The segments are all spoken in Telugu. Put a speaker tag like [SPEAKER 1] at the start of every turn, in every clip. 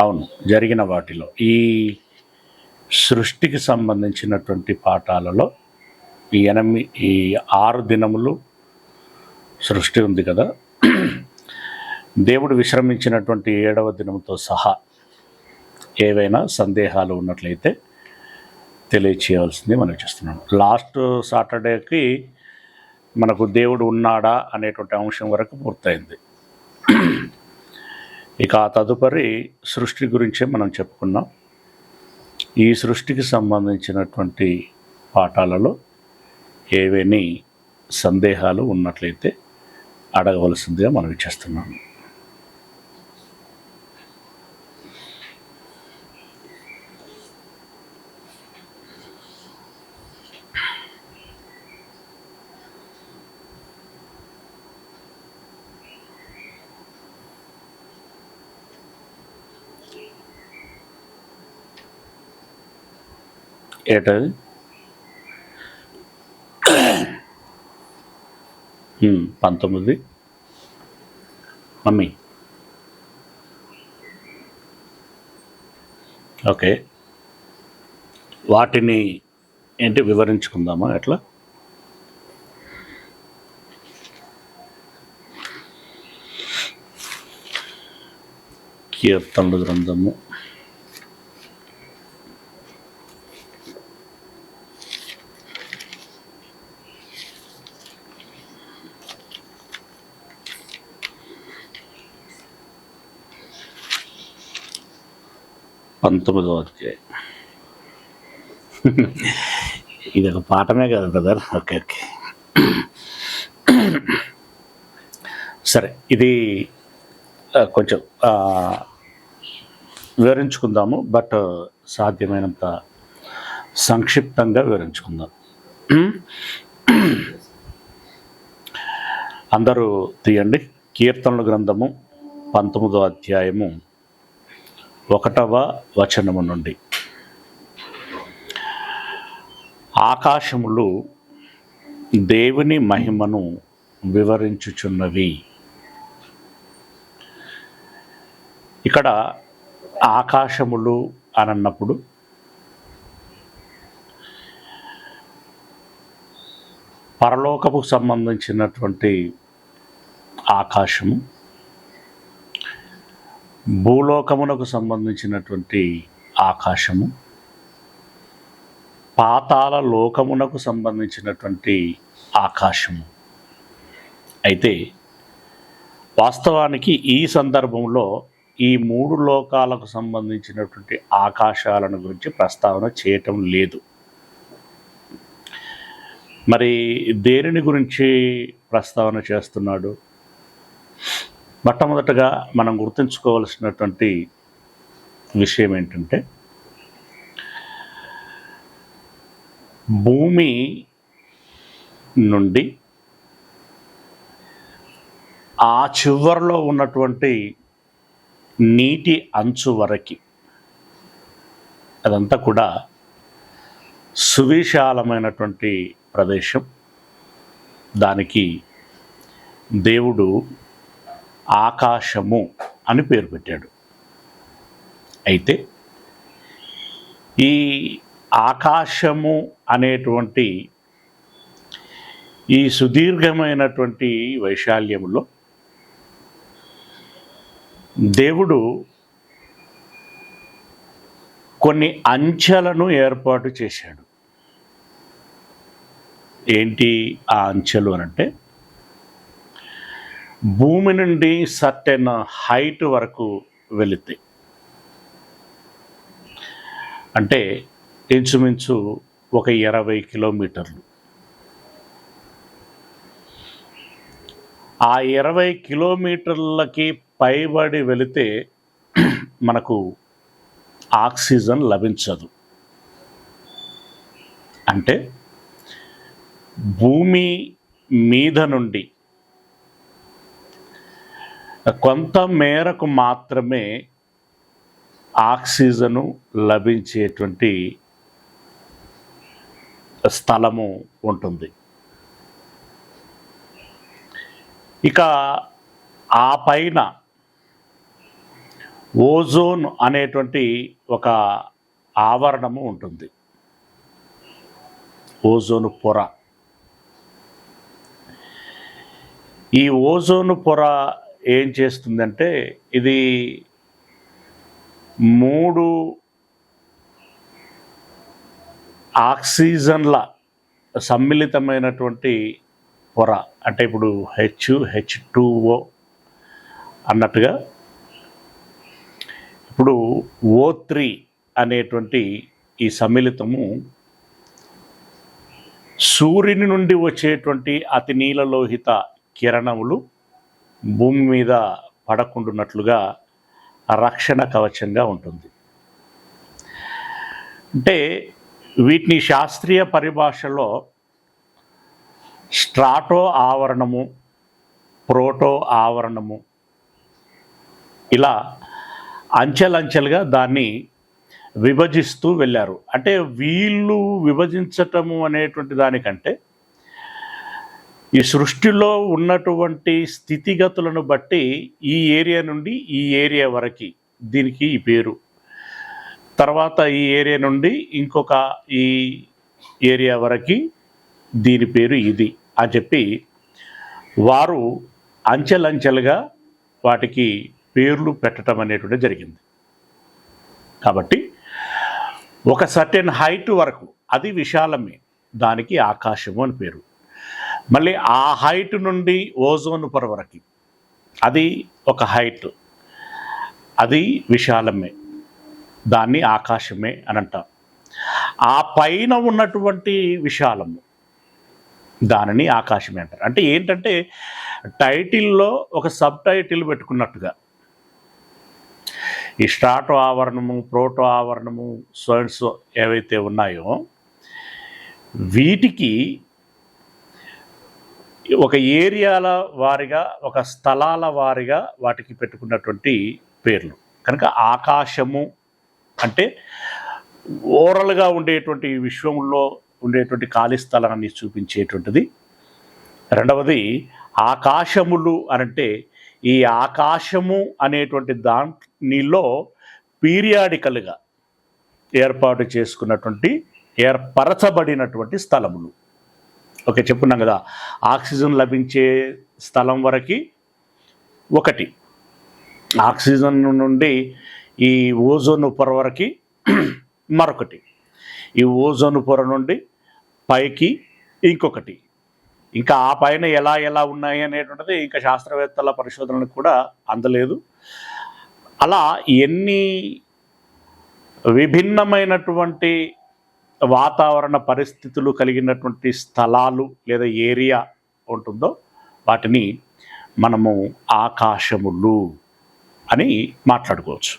[SPEAKER 1] అవును, జరిగిన వాటిలో ఈ సృష్టికి సంబంధించినటువంటి పాఠాలలో ఈ 6 దినములు సృష్టి ఉంది కదా, దేవుడు విశ్రమించినటువంటి 7వ దినంతో సహా ఏవైనా సందేహాలు ఉన్నట్లయితే తెలియచేయవలసింది మనం చేస్తున్నాం. లాస్ట్ సాటర్డేకి మనకు దేవుడు ఉన్నాడా అనేటువంటి అంశం వరకు పూర్తయింది. ఇక ఆ తదుపరి సృష్టి గురించే మనం చెప్పుకున్నాం. ఈ సృష్టికి సంబంధించినటువంటి పాఠాలలో ఏవైనా సందేహాలు ఉన్నట్లయితే అడగవలసిందిగా మనం చేస్తున్నాం. ఏటది 19 మమ్మీ. ఓకే, వాటిని ఏంటి వివరించుకుందామా ఎట్లా? కీర్తనల గ్రంథము 19వ అధ్యాయం. ఇది ఒక పాఠమే కదా బ్రదర్. ఓకే ఓకే, సరే, ఇది కొంచెం వివరించుకుందాము, బట్ సాధ్యమైనంత సంక్షిప్తంగా వివరించుకుందాం. అందరూ తీయండి. కీర్తనల గ్రంథము 19వ అధ్యాయము 1వ వచనము నుండి. ఆకాశములు దేవుని మహిమను వివరించుచున్నవి. ఇక్కడ ఆకాశములు అన్నప్పుడు పరలోకపు సంబంధించినటువంటి ఆకాశము, భూలోకమునకు సంబంధించినటువంటి ఆకాశము, పాతాళ లోకమునకు సంబంధించినటువంటి ఆకాశము. అయితే వాస్తవానికి ఈ సందర్భంలో ఈ 3 లోకాలకు సంబంధించినటువంటి ఆకాశాలను గురించి ప్రస్తావన చేయటం లేదు. మరి దేనిని గురించి ప్రస్తావన చేస్తున్నాడు? మొట్టమొదటగా మనం గుర్తుంచుకోవాల్సినటువంటి విషయం ఏంటంటే, భూమి నుండి ఆ చివరిలో ఉన్నటువంటి నీటి అంచు వరకు అదంతా కూడా సువిశాలమైనటువంటి ప్రదేశం. దానికి దేవుడు ఆకాశము అని పేరు పెట్టాడు. అయితే ఈ ఆకాశము అనేటువంటి ఈ సుదీర్ఘమైనటువంటి వైశాల్యములో దేవుడు కొన్ని అంచెలను ఏర్పాటు చేశాడు. ఏంటి ఆ అంచెలు అనంటే, భూమి నుండి సర్టెన్ హైట్ వరకు వెళితే, అంటే ఇంచుమించు ఒక 20 కిలోమీటర్లు. ఆ 20 కిలోమీటర్లకి పైబడి వెళితే మనకు ఆక్సిజన్ లభించదు. అంటే భూమి మీద నుండి కొంత మేరకు మాత్రమే ఆక్సిజను లభించేటువంటి స్థలము ఉంటుంది. ఇక ఆ పైన ఓజోన్ అనేటువంటి ఒక ఆవరణము ఉంటుంది, ఓజోను పొర. ఈ ఓజోను పొర ఏం చేస్తుందంటే, ఇది 3 ఆక్సిజన్ల సమ్మిళితమైనటువంటి పొర. అంటే ఇప్పుడు H2O అన్నట్టుగా ఇప్పుడు O3 అనేటువంటి ఈ సమ్మిళితము సూర్యుని నుండి వచ్చేటువంటి అతి నీలలోహిత కిరణములు భూమి మీద పడకుండాన్నట్లుగా రక్షణ కవచంగా ఉంటుంది. అంటే వీటిని శాస్త్రీయ పరిభాషలో స్ట్రాటో ఆవరణము, ప్రోటో ఆవరణము, ఇలా అంచెలంచెలుగా దాన్ని విభజిస్తూ వెళ్ళారు. అంటే వీళ్ళు విభజించటము అనేటువంటి దానికంటే ఈ సృష్టిలో ఉన్నటువంటి స్థితిగతులను బట్టి ఈ ఏరియా నుండి ఈ ఏరియా వరకు దీనికి ఈ పేరు, తర్వాత ఈ ఏరియా నుండి ఇంకొక ఈ ఏరియా వరకు దీని పేరు ఇది అని చెప్పి వారు అంచెలంచెలుగా వాటికి పేర్లు పెట్టడం అనేటువంటి జరిగింది. కాబట్టి ఒక సర్టెన్ హైట్ వరకు అది విశాలమే, దానికి ఆకాశము అని పేరు. మళ్ళీ ఆ హైట్ నుండి ఓజోన్ పొర వరకు అది ఒక హైట్, అది విశాలమే, దాన్ని ఆకాశమే అని అంటాం. ఆ పైన ఉన్నటువంటి విశాలము దానిని ఆకాశమే అంటారు. అంటే ఏంటంటే టైటిల్లో ఒక సబ్ టైటిల్ పెట్టుకున్నట్టుగా ఈ స్ట్రాటో ఆవరణము, ప్రోటో ఆవరణము, సో ఏవైతే ఉన్నాయో వీటికి ఒక ఏరియాల వారిగా, ఒక స్థలాల వారిగా వాటికి పెట్టుకున్నటువంటి పేర్లు. కనుక ఆకాశము అంటే ఓవరాల్గా ఉండేటువంటి విశ్వంలో ఉండేటువంటి ఖాళీ స్థలాన్ని చూపించేటువంటిది. రెండవది ఆకాశములు అనంటే ఈ ఆకాశము అనేటువంటి దానిలో పీరియాడికల్గా ఏర్పాటు చేసుకున్నటువంటి, ఏర్పరచబడినటువంటి స్థలములు. ఓకే, చెప్పుకున్నాం కదా, ఆక్సిజన్ లభించే స్థలం వరకు ఒకటి, ఆక్సిజన్ నుండి ఈ ఓజోన్ పొర వరకు మరొకటి, ఈ ఓజోన్ పొర నుండి పైకి ఇంకొకటి, ఇంకా ఆ పైన ఎలా ఎలా ఉన్నాయి అనేటువంటిది ఇంకా శాస్త్రవేత్తల పరిశోధనలకు కూడా అందలేదు. అలా ఎన్ని విభిన్నమైనటువంటి వాతావరణ పరిస్థితులు కలిగినటువంటి స్థలాలు లేదా ఏరియా ఉంటుందో వాటిని మనము ఆకాశములు అని మాట్లాడుకోవచ్చు.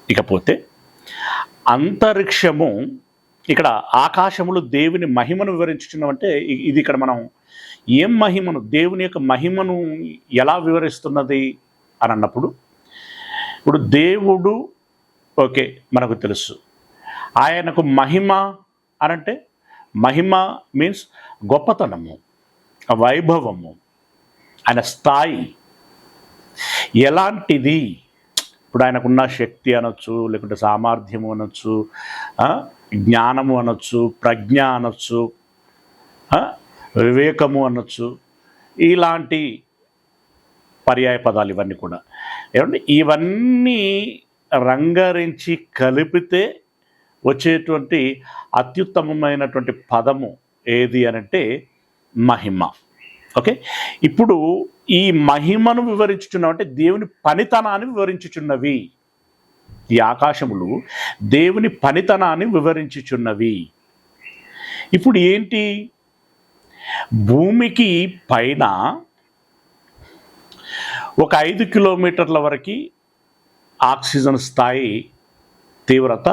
[SPEAKER 1] ఇకపోతే అంతరిక్షము, ఇక్కడ ఆకాశములు దేవుని మహిమను వివరించుచున్నామంటే ఇది ఇక్కడ మనం ఏం మహిమను, దేవుని యొక్క మహిమను ఎలా వివరిస్తున్నది అని అన్నప్పుడు, ఇప్పుడు దేవుడు ఓకే మనకు తెలుసు, ఆయనకు మహిమ అనంటే మహిమ మీన్స్ గొప్పతనము, వైభవము, ఆయన స్థాయి ఎలాంటిది. ఇప్పుడు ఆయనకున్న శక్తి అనొచ్చు, లేకుంటే సామర్థ్యము అనొచ్చు, జ్ఞానము అనొచ్చు, ప్రజ్ఞ అనొచ్చు, వివేకము అనొచ్చు, ఇలాంటి పర్యాయ పదాలు ఇవన్నీ కూడా ఏమంటే ఇవన్నీ రంగరించి కలిపితే వచ్చేటువంటి అత్యుత్తమమైనటువంటి పదము ఏది అనంటే మహిమ. ఓకే, ఇప్పుడు ఈ మహిమను వివరించుచున్నామంటే దేవుని పనితనాన్ని వివరించుచున్నవి. ఈ ఆకాశములు దేవుని పనితనాన్ని వివరించుచున్నవి. ఇప్పుడు ఏంటి, భూమికి పైన ఒక 5 కిలోమీటర్ల వరకు ఆక్సిజన్ స్థాయి తీవ్రత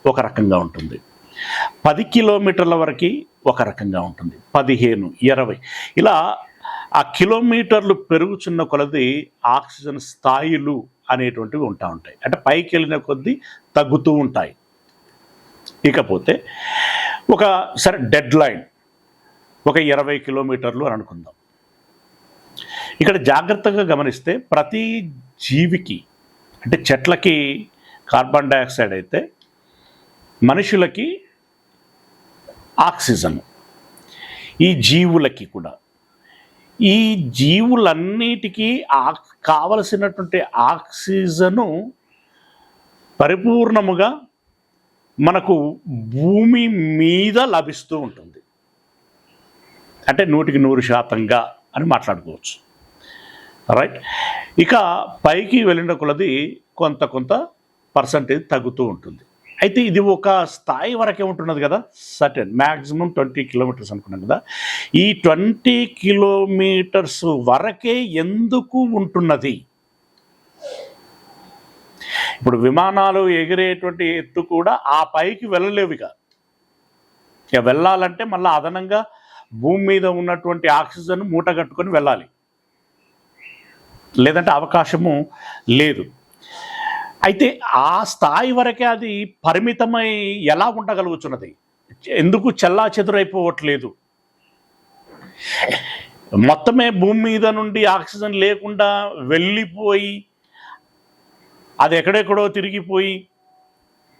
[SPEAKER 1] ఒక రకంగా ఉంటుంది, 10 కిలోమీటర్ల వరకు ఒక రకంగా ఉంటుంది, 15, 20 ఇలా ఆ కిలోమీటర్లు పెరుగుచున్న కొలది ఆక్సిజన్ స్థాయిలు అనేటువంటివి ఉంటాయి. అంటే పైకి వెళ్ళిన కొద్దీ తగ్గుతూ ఉంటాయి. ఇకపోతే ఒక సరే డెడ్ లైన్ ఒక 20 కిలోమీటర్లు అని అనుకుందాం. ఇక్కడ జాగ్రత్తగా గమనిస్తే ప్రతి జీవికి అంటే చెట్లకి కార్బన్ డైఆక్సైడ్ అయితే మనుషులకి ఆక్సిజన్. ఈ జీవులకి కూడా, ఈ జీవులన్నిటికీ కావలసినటువంటి ఆక్సిజను పరిపూర్ణముగా మనకు భూమి మీద లభిస్తూ ఉంటుంది. అంటే 100% అని మాట్లాడుకోవచ్చు. రైట్. ఇక పైకి వెళ్ళిన కొలది కొంత పర్సంటేజ్ తగ్గుతూ ఉంటుంది. అయితే ఇది ఒక స్థాయి వరకే ఉంటున్నది కదా, సర్టెన్ మ్యాక్సిమం 20 కిలోమీటర్స్ అనుకున్నాం కదా. ఈ 20 కిలోమీటర్స్ వరకే ఎందుకు ఉంటున్నది? ఇప్పుడు విమానాలు ఎగిరేటువంటి ఎత్తు కూడా ఆ పైకి వెళ్ళలేవు. ఇక వెళ్ళాలంటే మళ్ళీ అదనంగా భూమి మీద ఉన్నటువంటి ఆక్సిజన్ మూట కట్టుకొని వెళ్ళాలి, లేదంటే అవకాశము లేదు. అయితే ఆ స్థాయి వరకే అది పరిమితమై ఎలా ఉండగలుగుతున్నది? ఎందుకు చెల్లా చెదురైపోవట్లేదు? మొత్తమే భూమి మీద నుండి ఆక్సిజన్ లేకుండా వెళ్ళిపోయి అది ఎక్కడెక్కడో తిరిగిపోయి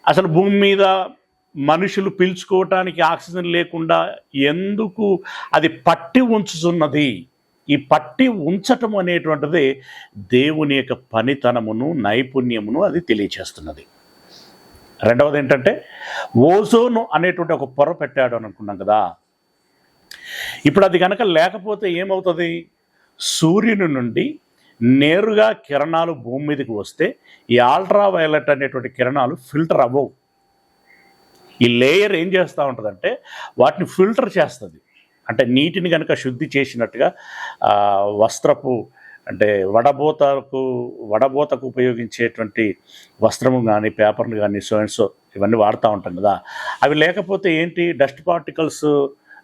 [SPEAKER 1] అసలు భూమి మీద మనుషులు పీల్చుకోవటానికి ఆక్సిజన్ లేకుండా ఎందుకు అది పట్టి ఉంచుతున్నది? ఈ పట్టి ఉంచటం అనేటువంటిది దేవుని యొక్క పనితనమును, నైపుణ్యమును అది తెలియచేస్తున్నది. రెండవది ఏంటంటే, ఓజోన్ అనేటువంటి ఒక పొర పెట్టాడు అని అనుకున్నాం కదా. ఇప్పుడు అది కనుక లేకపోతే ఏమవుతుంది? సూర్యుని నుండి నేరుగా కిరణాలు భూమి మీదకి వస్తే ఈ అల్ట్రా వైలెట్ అనేటువంటి కిరణాలు ఫిల్టర్ అవ్వవు. ఈ లేయర్ ఏం చేస్తూ ఉంటుందంటే వాటిని ఫిల్టర్ చేస్తుంది. అంటే నీటిని కనుక శుద్ధి చేసినట్టుగా వస్త్రపు అంటే వడబోతకు ఉపయోగించేటువంటి వస్త్రము కానీ, పేపర్లు కానీ, సో ఇవన్నీ వాడుతూ ఉంటాం కదా. అవి లేకపోతే ఏంటి, డస్ట్ పార్టికల్స్,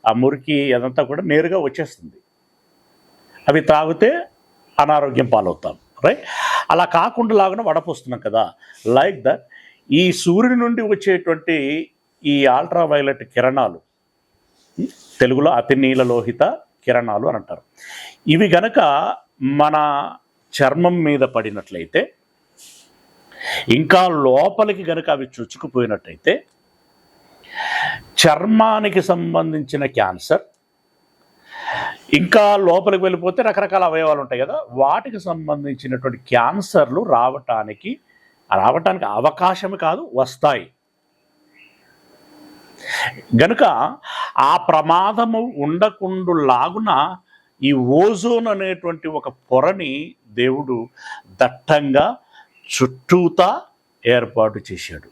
[SPEAKER 1] ఆ మురికి అదంతా కూడా నేరుగా వచ్చేస్తుంది. అవి తాగితే అనారోగ్యం పాలవుతాం. రైట్. అలా కాకుండా లాగా వడపోస్తున్నాం కదా. లైక్ దట్ ఈ సూర్యుడి నుండి వచ్చేటువంటి ఈ అల్ట్రా వైలెట్ కిరణాలు, తెలుగులో అతి నీలలోహిత కిరణాలు అని అంటారు. ఇవి గనక మన చర్మం మీద పడినట్లయితే, ఇంకా లోపలికి గనక అవి చొచ్చుకుపోయినట్టయితే చర్మానికి సంబంధించిన క్యాన్సర్, ఇంకా లోపలికి వెళ్ళిపోతే రకరకాల అవయవాలు ఉంటాయి కదా, వాటికి సంబంధించినటువంటి క్యాన్సర్లు రావటానికి అవకాశం కాదు, వస్తాయి. గనుక ఆ ప్రమాదము ఉండకుండులాగున ఈ ఓజోన్ అనేటువంటి ఒక పొరని దేవుడు దట్టంగా చుట్టూతా ఏర్పాటు చేశాడు.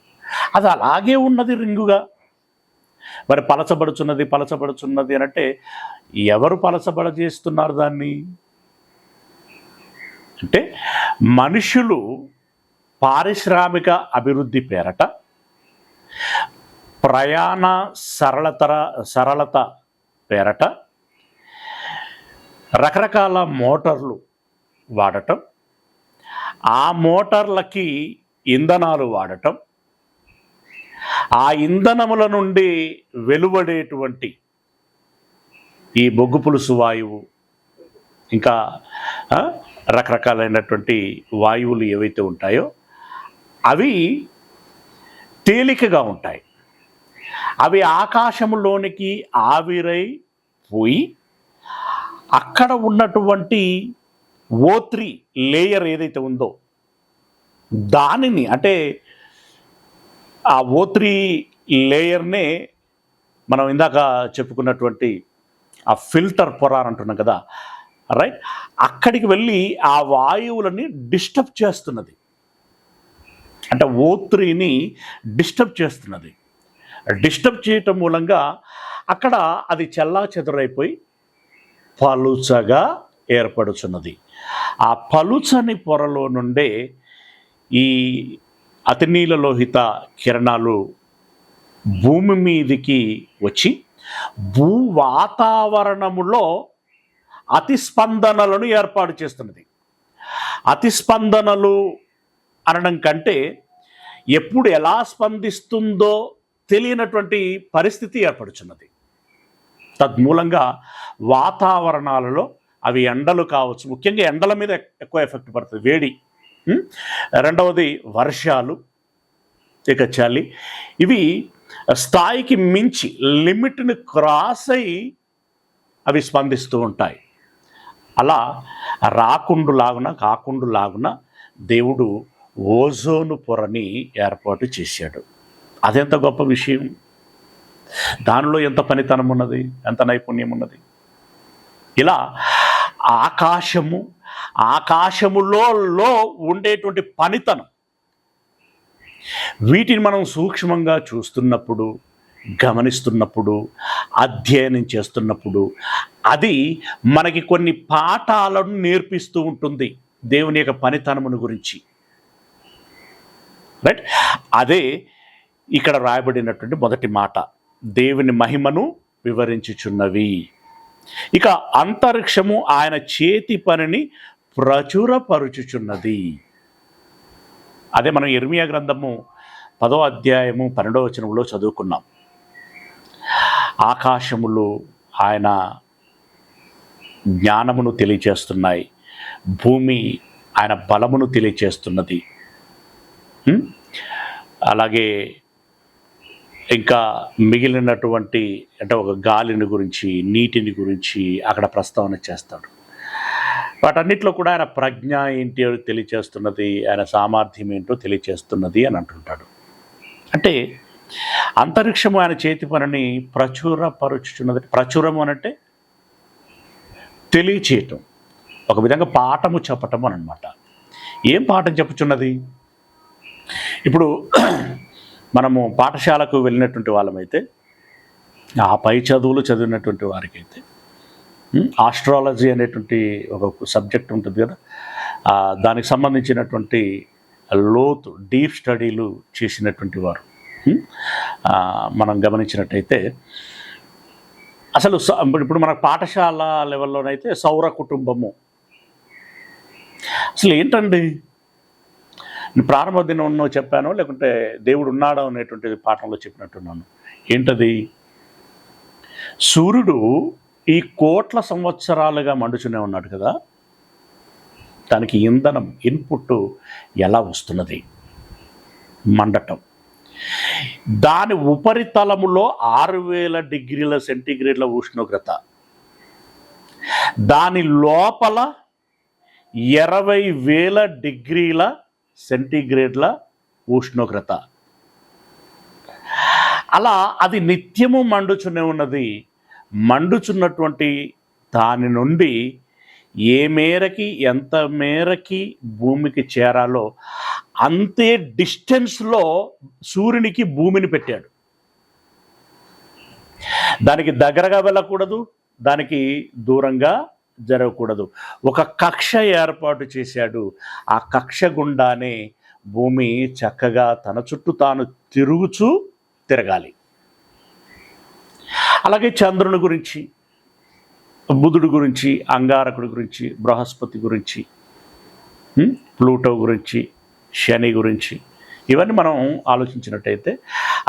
[SPEAKER 1] అది అలాగే ఉన్నది రింగుగా. మరి పలచబడుచున్నది అని అంటే ఎవరు పలచబడజేస్తున్నారు దాన్ని? అంటే మనుషులు పారిశ్రామిక అభివృద్ధి పేరట, ప్రయాణ సరళత పేరట రకరకాల మోటార్లు వాడటం, ఆ మోటార్లకి ఇంధనాలు వాడటం, ఆ ఇంధనముల నుండి వెలువడేటువంటి ఈ బొగ్గు పులుసు వాయువు, ఇంకా రకరకాలైనటువంటి వాయువులు ఏవైతే ఉంటాయో అవి తేలికగా ఉంటాయి. అవి ఆకాశంలోనికి ఆవిరై పోయి అక్కడ ఉన్నటువంటి O3 లేయర్ ఏదైతే ఉందో దానిని, అంటే ఆ O3 లేయర్నే మనం ఇందాక చెప్పుకున్నటువంటి ఆ ఫిల్టర్ పొర అంటున్నాం కదా. రైట్. అక్కడికి వెళ్ళి ఆ వాయువులని డిస్టర్బ్ చేస్తున్నది. అంటే O3ని డిస్టర్బ్ చేస్తున్నది. డిస్టర్బ్ చేయటం మూలంగా అక్కడ అది చెల్లాచెదురైపోయి పలుచగా ఏర్పడుచున్నది. ఆ పలుచని పొరలో నుండే ఈ అతినీలలోహిత కిరణాలు భూమి మీదికి వచ్చి భూ వాతావరణములో అతిస్పందనలను ఏర్పాటు చేస్తున్నది. అతిస్పందనలు అనడం కంటే ఎప్పుడు ఎలా స్పందిస్తుందో తెలియనటువంటి పరిస్థితి ఏర్పడుచున్నది. తద్మూలంగా వాతావరణాలలో అవి ఎండలు కావచ్చు, ముఖ్యంగా ఎండల మీద ఎక్కువ ఎఫెక్ట్ పడుతుంది. వేడి రెండవది వర్షాలు, ఇక చలి. ఇవి స్థాయికి మించి లిమిట్ని క్రాస్ అయ్యి అవి స్పందిస్తూ ఉంటాయి. అలా కాకుండులాగున దేవుడు ఓజోను పొరని ఏర్పాటు చేశాడు. అదెంత గొప్ప విషయం! దానిలో ఎంత పనితనం ఉన్నది, ఎంత నైపుణ్యం ఉన్నది! ఇలా ఆకాశములో ఉండేటువంటి పనితనం, వీటిని మనం సూక్ష్మంగా చూస్తున్నప్పుడు, గమనిస్తున్నప్పుడు, అధ్యయనం చేస్తున్నప్పుడు అది మనకి కొన్ని పాఠాలను నేర్పిస్తూ ఉంటుంది దేవుని యొక్క పనితనమును గురించి. రైట్? అదే ఇక్కడ రాయబడినటువంటి మొదటి మాట, దేవుని మహిమను వివరించుచున్నవి. ఇక అంతరిక్షము ఆయన చేతి పనిని ప్రచురపరుచుచున్నది. అదే మనం యిర్మీయా గ్రంథము 10వ అధ్యాయము 12వ వచనంలో చదువుకున్నాం. ఆకాశములు ఆయన జ్ఞానమును తెలియచేస్తున్నాయి, భూమి ఆయన బలమును తెలియచేస్తున్నది. అలాగే ఇంకా మిగిలినటువంటి అంటే ఒక గాలిని గురించి, నీటిని గురించి అక్కడ ప్రస్తావన చేస్తాడు. వాటన్నిటిలో కూడా ఆయన ప్రజ్ఞ ఏంటి తెలియచేస్తున్నది, ఆయన సామర్థ్యం ఏంటో తెలియచేస్తున్నది అని అంటుంటాడు. అంటే అంతరిక్షము ఆయన చేతి పనిని ప్రచురపరుచుచున్నది. ప్రచురము అనంటే తెలియచేయటం, ఒక విధంగా పాఠము చెప్పటం అని అనమాట. ఏం పాఠం చెప్పుచున్నది? ఇప్పుడు మనము పాఠశాలకు వెళ్ళినటువంటి వాళ్ళమైతే, ఆ పై చదువులు చదివినటువంటి వారికైతే ఆస్ట్రాలజీ అనేటువంటి ఒక సబ్జెక్ట్ ఉంటుంది కదా, దానికి సంబంధించినటువంటి లోతు డీప్ స్టడీలు చేసినటువంటి వారు మనం గమనించినట్టయితే, అసలు ఇప్పుడు మన పాఠశాల లెవెల్లోనైతే సౌర కుటుంబము అసలు ఏంటండి? ప్రారంభ దినంలో చెప్పాను, లేకుంటే దేవుడు ఉన్నాడు అనేటువంటి పాఠంలో చెప్పినట్టున్నాను. ఏంటది? సూర్యుడు ఈ కోట్ల సంవత్సరాలుగా మండుచునే ఉన్నాడు కదా, దానికి ఇంధనం ఇన్పుట్ ఎలా వస్తున్నది? మండటం. దాని ఉపరితలములో 6000 డిగ్రీల సెంటీగ్రేడ్ల ఉష్ణోగ్రత, దాని లోపల 20,000 డిగ్రీల సెంటీగ్రేడ్ల ఉష్ణోగ్రత. అలా అది నిత్యము మండుచునే ఉన్నది. మండుచున్నటువంటి దాని నుండి ఏ మేరకి, ఎంత మేరకి భూమికి చేరాలో అంతే డిస్టెన్స్లో సూర్యునికి భూమిని పెట్టాడు. దానికి దగ్గరగా వెళ్ళకూడదు, దానికి దూరంగా జరగకూడదు. ఒక కక్ష ఏర్పాటు చేశాడు. ఆ కక్ష గుండానే భూమి చక్కగా తన చుట్టూ తాను తిరగాలి. అలాగే చంద్రుని గురించి, బుధుడు గురించి, అంగారకుడి గురించి, బృహస్పతి గురించి, ప్లూటో గురించి, శని గురించి, ఇవన్నీ మనం ఆలోచించినట్టయితే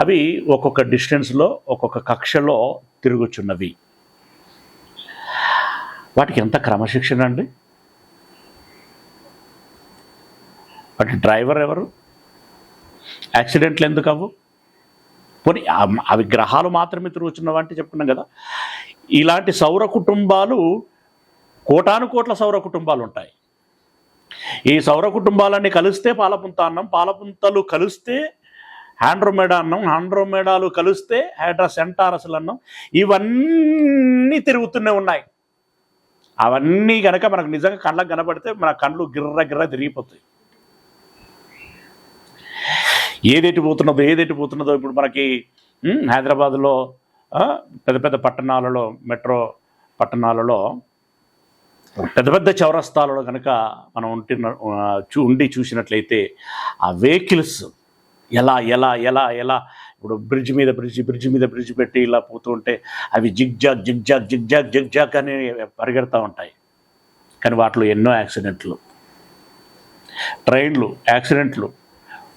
[SPEAKER 1] అవి ఒక్కొక్క డిస్టెన్స్లో, ఒక్కొక్క కక్షలో తిరుగుచున్నవి. వాటికి ఎంత క్రమశిక్షణ అండి! వాటి డ్రైవర్ ఎవరు? యాక్సిడెంట్లు ఎందుకు అవ్వు? పోనీ అవి గ్రహాలు మాత్రమే తిరుగుతున్నవంటే చెప్పుకున్నాం కదా. ఇలాంటి సౌర కుటుంబాలు, కోటాను కోట్ల సౌర కుటుంబాలు ఉంటాయి. ఈ సౌర కుటుంబాలన్నీ కలిస్తే పాలపుంత అన్నం, పాలపుంతలు కలిస్తే ఆండ్రోమేడా అన్నం, ఆండ్రోమేడాలు కలిస్తే హైడ్రా సెంటారస్లు అన్నం, ఇవన్నీ తిరుగుతూనే ఉన్నాయి. అవన్నీ కనుక మనకు నిజంగా కళ్ళకు కనబడితే మన కళ్ళు గిర్ర తిరిగిపోతాయి. ఏదైతే పోతున్నదో ఇప్పుడు మనకి హైదరాబాద్లో పెద్ద పెద్ద పట్టణాలలో, మెట్రో పట్టణాలలో, పెద్ద పెద్ద చౌరస్తాలలో కనుక మనం ఉండి చూసినట్లయితే ఆ వెహికల్స్ ఎలా ఎలా ఎలా ఎలా ఇప్పుడు బ్రిడ్జ్ మీద బ్రిడ్జ్ పెట్టి ఇలా పోతూ ఉంటే అవి జిగ్జాగ్ అని పరిగెడతా ఉంటాయి. కానీ వాటిలో ఎన్నో యాక్సిడెంట్లు, ట్రైన్లు యాక్సిడెంట్లు,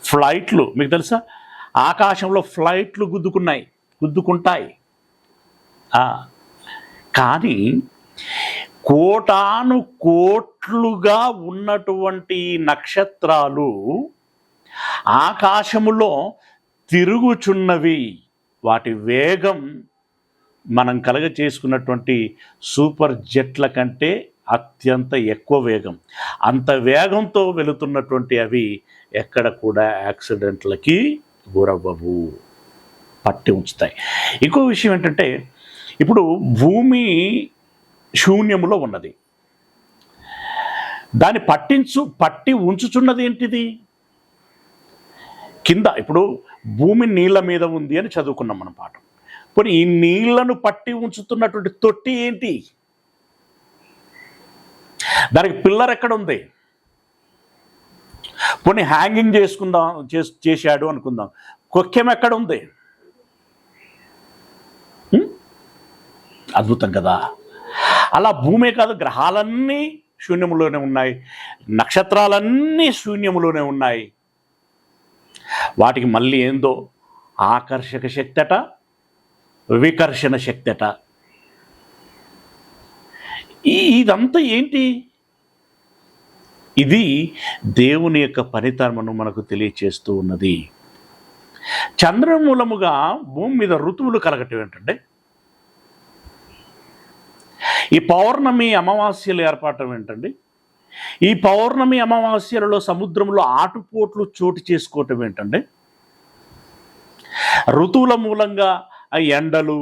[SPEAKER 1] ఫ్లైట్లు. మీకు తెలుసా, ఆకాశంలో ఫ్లైట్లు గుద్దుకుంటాయి. కానీ కోటాను కోట్లుగా ఉన్నటువంటి నక్షత్రాలు ఆకాశములో తిరుగుచున్నవి. వాటి వేగం మనం కలగ చేసుకున్నటువంటి సూపర్ జెట్ల కంటే అత్యంత ఎక్కువ వేగం. అంత వేగంతో వెళుతున్నటువంటి అవి ఎక్కడ కూడా యాక్సిడెంట్లకి గురవ్వవు, పట్టి ఉంచుతాయి. ఇంకో విషయం ఏంటంటే, ఇప్పుడు భూమి శూన్యములో ఉన్నది, దాన్ని పట్టి ఉంచుచున్నది ఏంటిది? కింద ఇప్పుడు భూమి నీళ్ళ మీద ఉంది అని చదువుకున్నాం మనం పాఠం. పోనీ ఈ నీళ్లను పట్టి ఉంచుతున్నటువంటి తొట్టి ఏంటి? దానికి పిల్లర్ ఎక్కడ ఉంది? పోనీ హ్యాంగింగ్ చేశాడు అనుకుందాం, కొక్కెం ఎక్కడ ఉంది? అద్భుతం కదా. అలా భూమే కాదు, గ్రహాలన్నీ శూన్యములోనే ఉన్నాయి, నక్షత్రాలన్నీ శూన్యములోనే ఉన్నాయి. వాటికి మళ్ళీ ఏందో ఆకర్షక శక్తి అట, వికర్షణ శక్తి అట. ఇదంతా ఏంటి? ఇది దేవుని యొక్క పనితనమును మనకు తెలియచేస్తూ ఉన్నది. చంద్రుని మూలముగా భూమి మీద ఋతువులు కలగటం ఏంటంటే, ఈ పౌర్ణమి అమావాస్యలు ఏర్పడటం ఏంటండి, ఈ పౌర్ణమి అమావాస్యలలో సముద్రంలో ఆటుపోట్లు చోటు చేసుకోవటం ఏంటంటే, ఋతువుల మూలంగా ఎండలు,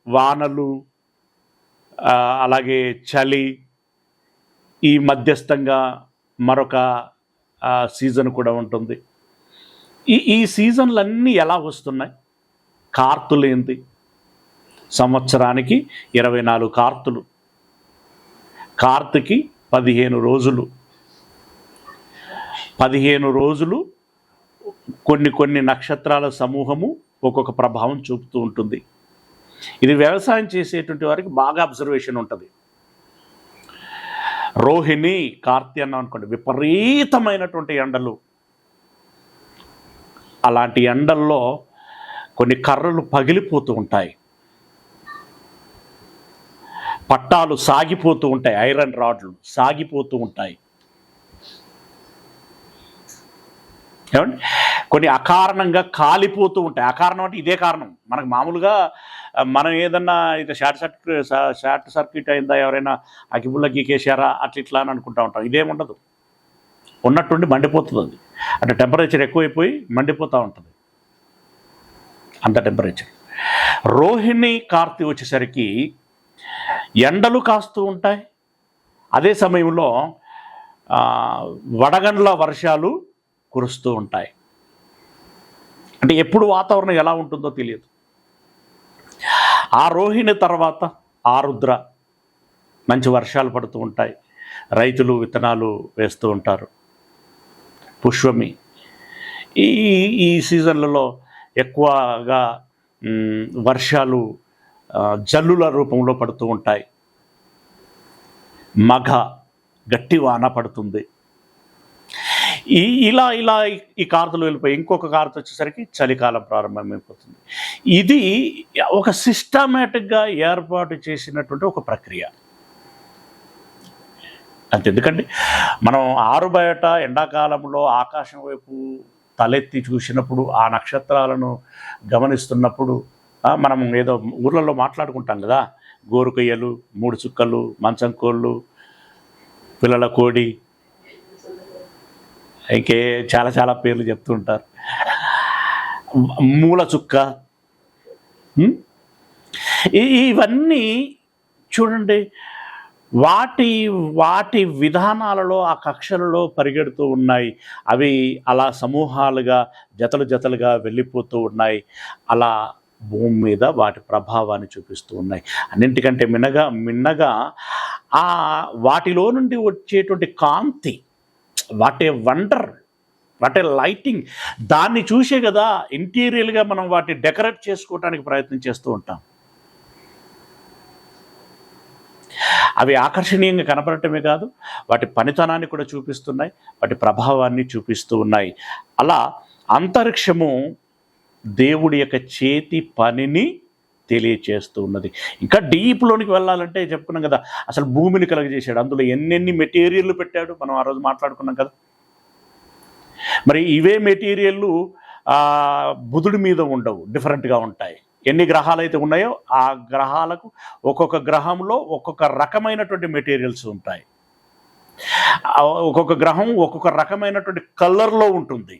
[SPEAKER 1] వానలు, అలాగే చలి, ఈ మధ్యస్థంగా మరొక సీజన్ కూడా ఉంటుంది. ఈ సీజన్లన్నీ ఎలా వస్తున్నాయి? కార్తులేంది? సంవత్సరానికి 24 కార్తులు, కార్తికి 15 రోజులు. 15 రోజులు కొన్ని నక్షత్రాల సమూహము ఒక్కొక్క ప్రభావం చూపుతూ ఉంటుంది. ఇది వ్యవసాయం చేసేటువంటి వారికి బాగా అబ్జర్వేషన్ ఉంటుంది. రోహిణి, కార్తీ అన్నాం అనుకోండి, విపరీతమైనటువంటి ఎండలు. అలాంటి ఎండల్లో కొన్ని కర్రలు పగిలిపోతూ ఉంటాయి, పట్టాలు సాగిపోతూ ఉంటాయి, ఐరన్ రాడ్లు సాగిపోతూ ఉంటాయి. ఏమండి, కొన్ని అకారణంగా కాలిపోతూ ఉంటాయి. అకారణం అంటే ఇదే కారణం. మనకు మామూలుగా మనం ఏదన్నా ఇది షార్ట్ సర్క్యూట్ అయిందా, ఎవరైనా అగిబుల్ల గీకేశారా, ఇట్లా అని అనుకుంటూ ఉంటాం. ఇదేముండదు, ఉన్నట్టుండి మండిపోతుంది. అది అంటే టెంపరేచర్ ఎక్కువైపోయి మండిపోతూ ఉంటుంది, అంత టెంపరేచర్. రోహిణి, కార్తీ వచ్చేసరికి ఎండలు కాస్తూ ఉంటాయి, అదే సమయంలో వడగండ్ల వర్షాలు కురుస్తూ ఉంటాయి. అంటే ఎప్పుడు వాతావరణం ఎలా ఉంటుందో తెలియదు. ఆ రోహిణి తర్వాత ఆరుద్ర, మంచి వర్షాలు పడుతూ ఉంటాయి, రైతులు విత్తనాలు వేస్తూ ఉంటారు. పుష్యమి, ఈ సీజన్లలో ఎక్కువగా వర్షాలు జల్లుల రూపంలో పడుతూ ఉంటాయి. మఘ, గట్టి వాన పడుతుంది. ఇలా ఈ కార్తలు వెళ్ళిపోయి ఇంకొక కార్త వచ్చేసరికి చలికాలం ప్రారంభమైపోతుంది. ఇది ఒక సిస్టమేటిక్గా ఏర్పాటు చేసినటువంటి ఒక ప్రక్రియ. అంతే. ఎందుకంటే మనం ఆరుబయట ఎండాకాలంలో ఆకాశం వైపు తలెత్తి చూసినప్పుడు, ఆ నక్షత్రాలను గమనిస్తున్నప్పుడు, మనం ఏదో ఊర్లలో మాట్లాడుకుంటాం కదా, గోరుకొయ్యలు, 3 చుక్కలు, మంచం కోళ్ళు, పిల్లల కోడి, ఇంకే చాలా పేర్లు చెప్తూ ఉంటారు, మూల చుక్క. ఇవన్నీ చూడండి, వాటి విధానాలలో ఆ కక్షలలో పరిగెడుతూ ఉన్నాయి. అవి అలా సమూహాలుగా జతలుగా వెళ్ళిపోతూ ఉన్నాయి. అలా భూమి మీద వాటి ప్రభావాన్ని చూపిస్తూ ఉన్నాయి. అన్నింటికంటే మిన్నగా ఆ వాటిలో నుండి వచ్చేటువంటి కాంతి, what a wonder, what a lighting, దాన్ని చూసే కదా ఇంటీరియర్గా మనం వాటిని డెకరేట్ చేసుకోవడానికి ప్రయత్నం చేస్తూ ఉంటాం. అవి ఆకర్షణీయంగా కనపడటమే కాదు, వాటి పనితనాన్ని కూడా చూపిస్తున్నాయి, వాటి ప్రభావాన్ని చూపిస్తూ ఉన్నాయి. అలా అంతరిక్షము దేవుడి యొక్క చేతి పనిని తెలియచేస్తూ ఉన్నది. ఇంకా డీప్లోనికి వెళ్ళాలంటే చెప్పుకున్నాం కదా, అసలు భూమిని కలుగజేశాడు, అందులో ఎన్నెన్ని మెటీరియల్లు పెట్టాడు, మనం ఆ రోజు మాట్లాడుకున్నాం కదా. మరి ఇవే మెటీరియల్లు బుధుడి మీద ఉండవు, డిఫరెంట్గా ఉంటాయి. ఎన్ని గ్రహాలు అయితే ఉన్నాయో ఆ గ్రహాలకు ఒక్కొక్క గ్రహంలో ఒక్కొక్క రకమైనటువంటి మెటీరియల్స్ ఉంటాయి. ఒక్కొక్క గ్రహం ఒక్కొక్క రకమైనటువంటి కలర్లో ఉంటుంది.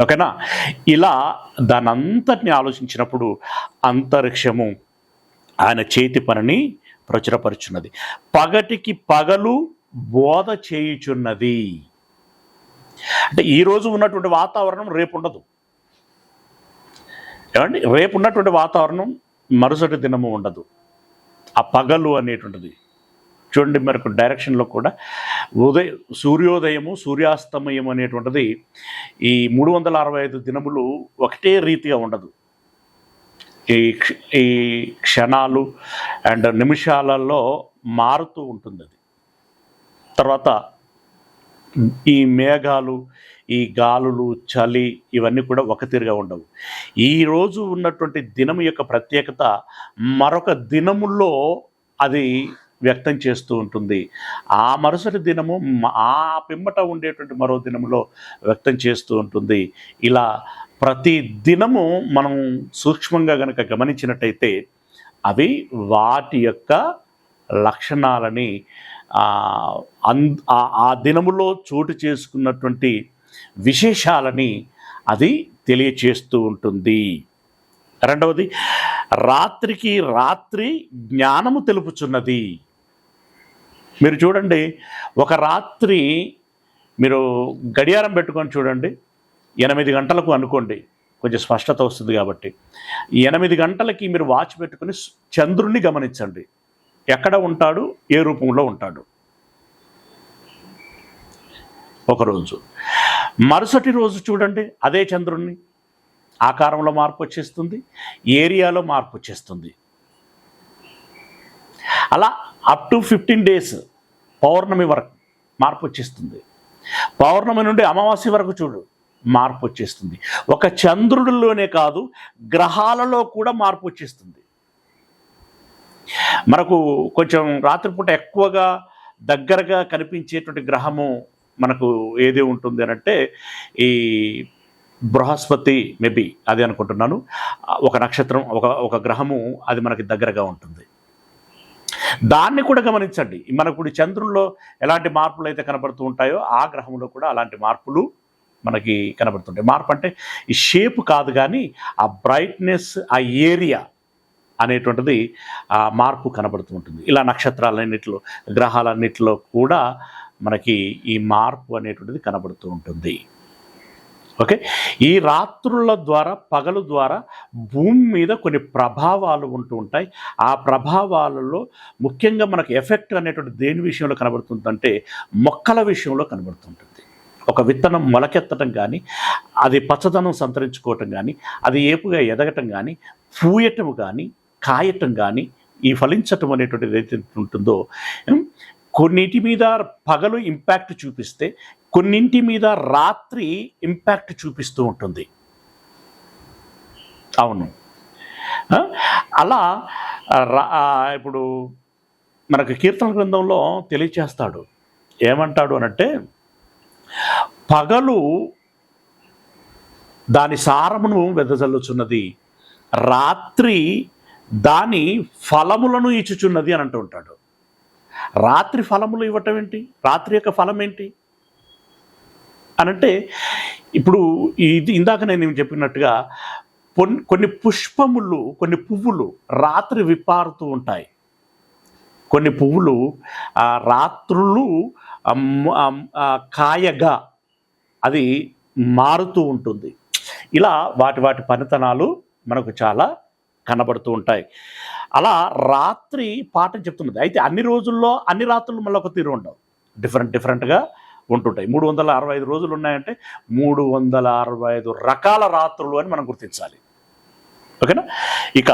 [SPEAKER 1] ఓకేనా? ఇలా దాని అంతటిని ఆలోచించినప్పుడు అంతరిక్షము ఆయన చేతి పనిని ప్రచురపరుచున్నది. పగటికి పగలు బోధ చేయుచున్నది. అంటే ఈరోజు ఉన్నటువంటి వాతావరణం రేపు ఉండదు. ఏమండి? రేపు ఉన్నటువంటి వాతావరణం మరుసటి దినము ఉండదు. ఆ పగలు అనేటువంటిది చూడండి, మనకు డైరెక్షన్లో కూడా సూర్యోదయము సూర్యాస్తమయం అనేటువంటిది ఈ 365 దినములు ఒకటే రీతిగా ఉండదు. ఈ క్షణాలు అండ్ నిమిషాలలో మారుతూ ఉంటుంది అది. తర్వాత ఈ మేఘాలు, ఈ గాలులు, చలి ఇవన్నీ కూడా ఒక తీరుగా ఉండవు. ఈరోజు ఉన్నటువంటి దినం యొక్క ప్రత్యేకత మరొక దినములో అది వ్యక్తం చేస్తూ ఉంటుంది. ఆ మరుసటి దినము ఆ పిమ్మట ఉండేటువంటి మరో దినములో వ్యక్తం చేస్తూ ఉంటుంది. ఇలా ప్రతి దినము మనం సూక్ష్మంగా కనుక గమనించినట్టయితే అవి వాటి యొక్క లక్షణాలని ఆ దినములో చోటు చేసుకున్నటువంటి విశేషాలని అది తెలియచేస్తూ ఉంటుంది. రెండవది, రాత్రికి రాత్రి జ్ఞానము తెలుపుచున్నది. మీరు చూడండి, ఒక రాత్రి మీరు గడియారం పెట్టుకొని చూడండి, 8 గంటలకు అనుకోండి, కొంచెం స్పష్టత వస్తుంది కాబట్టి. 8 గంటలకి మీరు వాచ్ పెట్టుకొని చంద్రుణ్ణి గమనించండి. ఎక్కడ ఉంటాడు, ఏ రూపంలో ఉంటాడు ఒకరోజు. మరుసటి రోజు చూడండి, అదే చంద్రుణ్ణి, ఆకారంలో మార్పు వచ్చేస్తుంది, ఏరియాలో మార్పు వచ్చేస్తుంది. అలా అప్ టు 15 డేస్ పౌర్ణమి వరకు మార్పు వచ్చేస్తుంది. పౌర్ణమి నుండి అమావాస్య వరకు చూడు, మార్పు వచ్చేస్తుంది. ఒక చంద్రుడిలోనే కాదు, గ్రహాలలో కూడా మార్పు వచ్చేస్తుంది. మనకు కొంచెం రాత్రిపూట ఎక్కువగా దగ్గరగా కనిపించేటువంటి గ్రహము మనకు ఏది ఉంటుంది అని అంటే ఈ బృహస్పతి, మేబీ అది అనుకుంటున్నాను. ఒక నక్షత్రం, ఒక గ్రహము అది మనకి దగ్గరగా ఉంటుంది. దాన్ని కూడా గమనించండి. మనకు ఇప్పుడు చంద్రుల్లో ఎలాంటి మార్పులు అయితే కనబడుతూ ఉంటాయో ఆ గ్రహంలో కూడా అలాంటి మార్పులు మనకి కనబడుతుంటాయి. మార్పు అంటే ఈ షేప్ కాదు, కానీ ఆ బ్రైట్నెస్, ఆ ఏరియా అనేటువంటిది ఆ మార్పు కనబడుతూ ఉంటుంది. ఇలా నక్షత్రాలన్నింటిలో, గ్రహాలన్నింటిలో కూడా మనకి ఈ మార్పు అనేటువంటిది కనబడుతూ ఉంటుంది. ఓకే, ఈ రాత్రుల ద్వారా, పగలు ద్వారా భూమి మీద కొన్ని ప్రభావాలు ఉంటూ ఉంటాయి. ఆ ప్రభావాలలో ముఖ్యంగా మనకు ఎఫెక్ట్ అనేటువంటి దేని విషయంలో కనబడుతుందంటే మొక్కల విషయంలో కనబడుతుంటుంది. ఒక విత్తనం మొలకెత్తడం కానీ, అది పచ్చదనం సంతరించుకోవటం కానీ, అది ఏపుగా ఎదగటం కానీ, పూయటం కానీ, కాయటం కానీ, ఈ ఫలించటం అనేటువంటిది ఏదైతే ఉంటుందో, కొన్నింటి మీద పగలు ఇంపాక్ట్ చూపిస్తే కొన్నింటి మీద రాత్రి ఇంపాక్ట్ చూపిస్తూ ఉంటుంది. అవును, అలా ఇప్పుడు మనకు కీర్తన గ్రంథంలో తెలియచేస్తాడు. ఏమంటాడు అనంటే, పగలు దాని సారమును వెదజల్లుచున్నది, రాత్రి దాని ఫలములను ఇచ్చుచున్నది అని అంటూ ఉంటాడు. రాత్రి ఫలములు ఇవ్వటం ఏంటి? రాత్రి యొక్క ఫలం ఏంటి అనంటే, ఇప్పుడు ఇది ఇందాక నేను చెప్పినట్టుగా కొన్ని పుష్పములు, కొన్ని పువ్వులు రాత్రి విప్పారుతూ ఉంటాయి. కొన్ని పువ్వులు రాత్రులు కాయగా అది మారుతూ ఉంటుంది. ఇలా వాటి పనితనాలు మనకు చాలా కనబడుతూ ఉంటాయి. అలా రాత్రి పాఠం చెప్తున్నది. అయితే అన్ని రోజుల్లో అన్ని రాత్రులు మళ్ళీ ఒక తీరు ఉండవు, డిఫరెంట్గా ఉంటుంటాయి. 365 రోజులు ఉన్నాయంటే 365 రకాల రాత్రులు అని మనం గుర్తించాలి. ఓకేనా? ఇక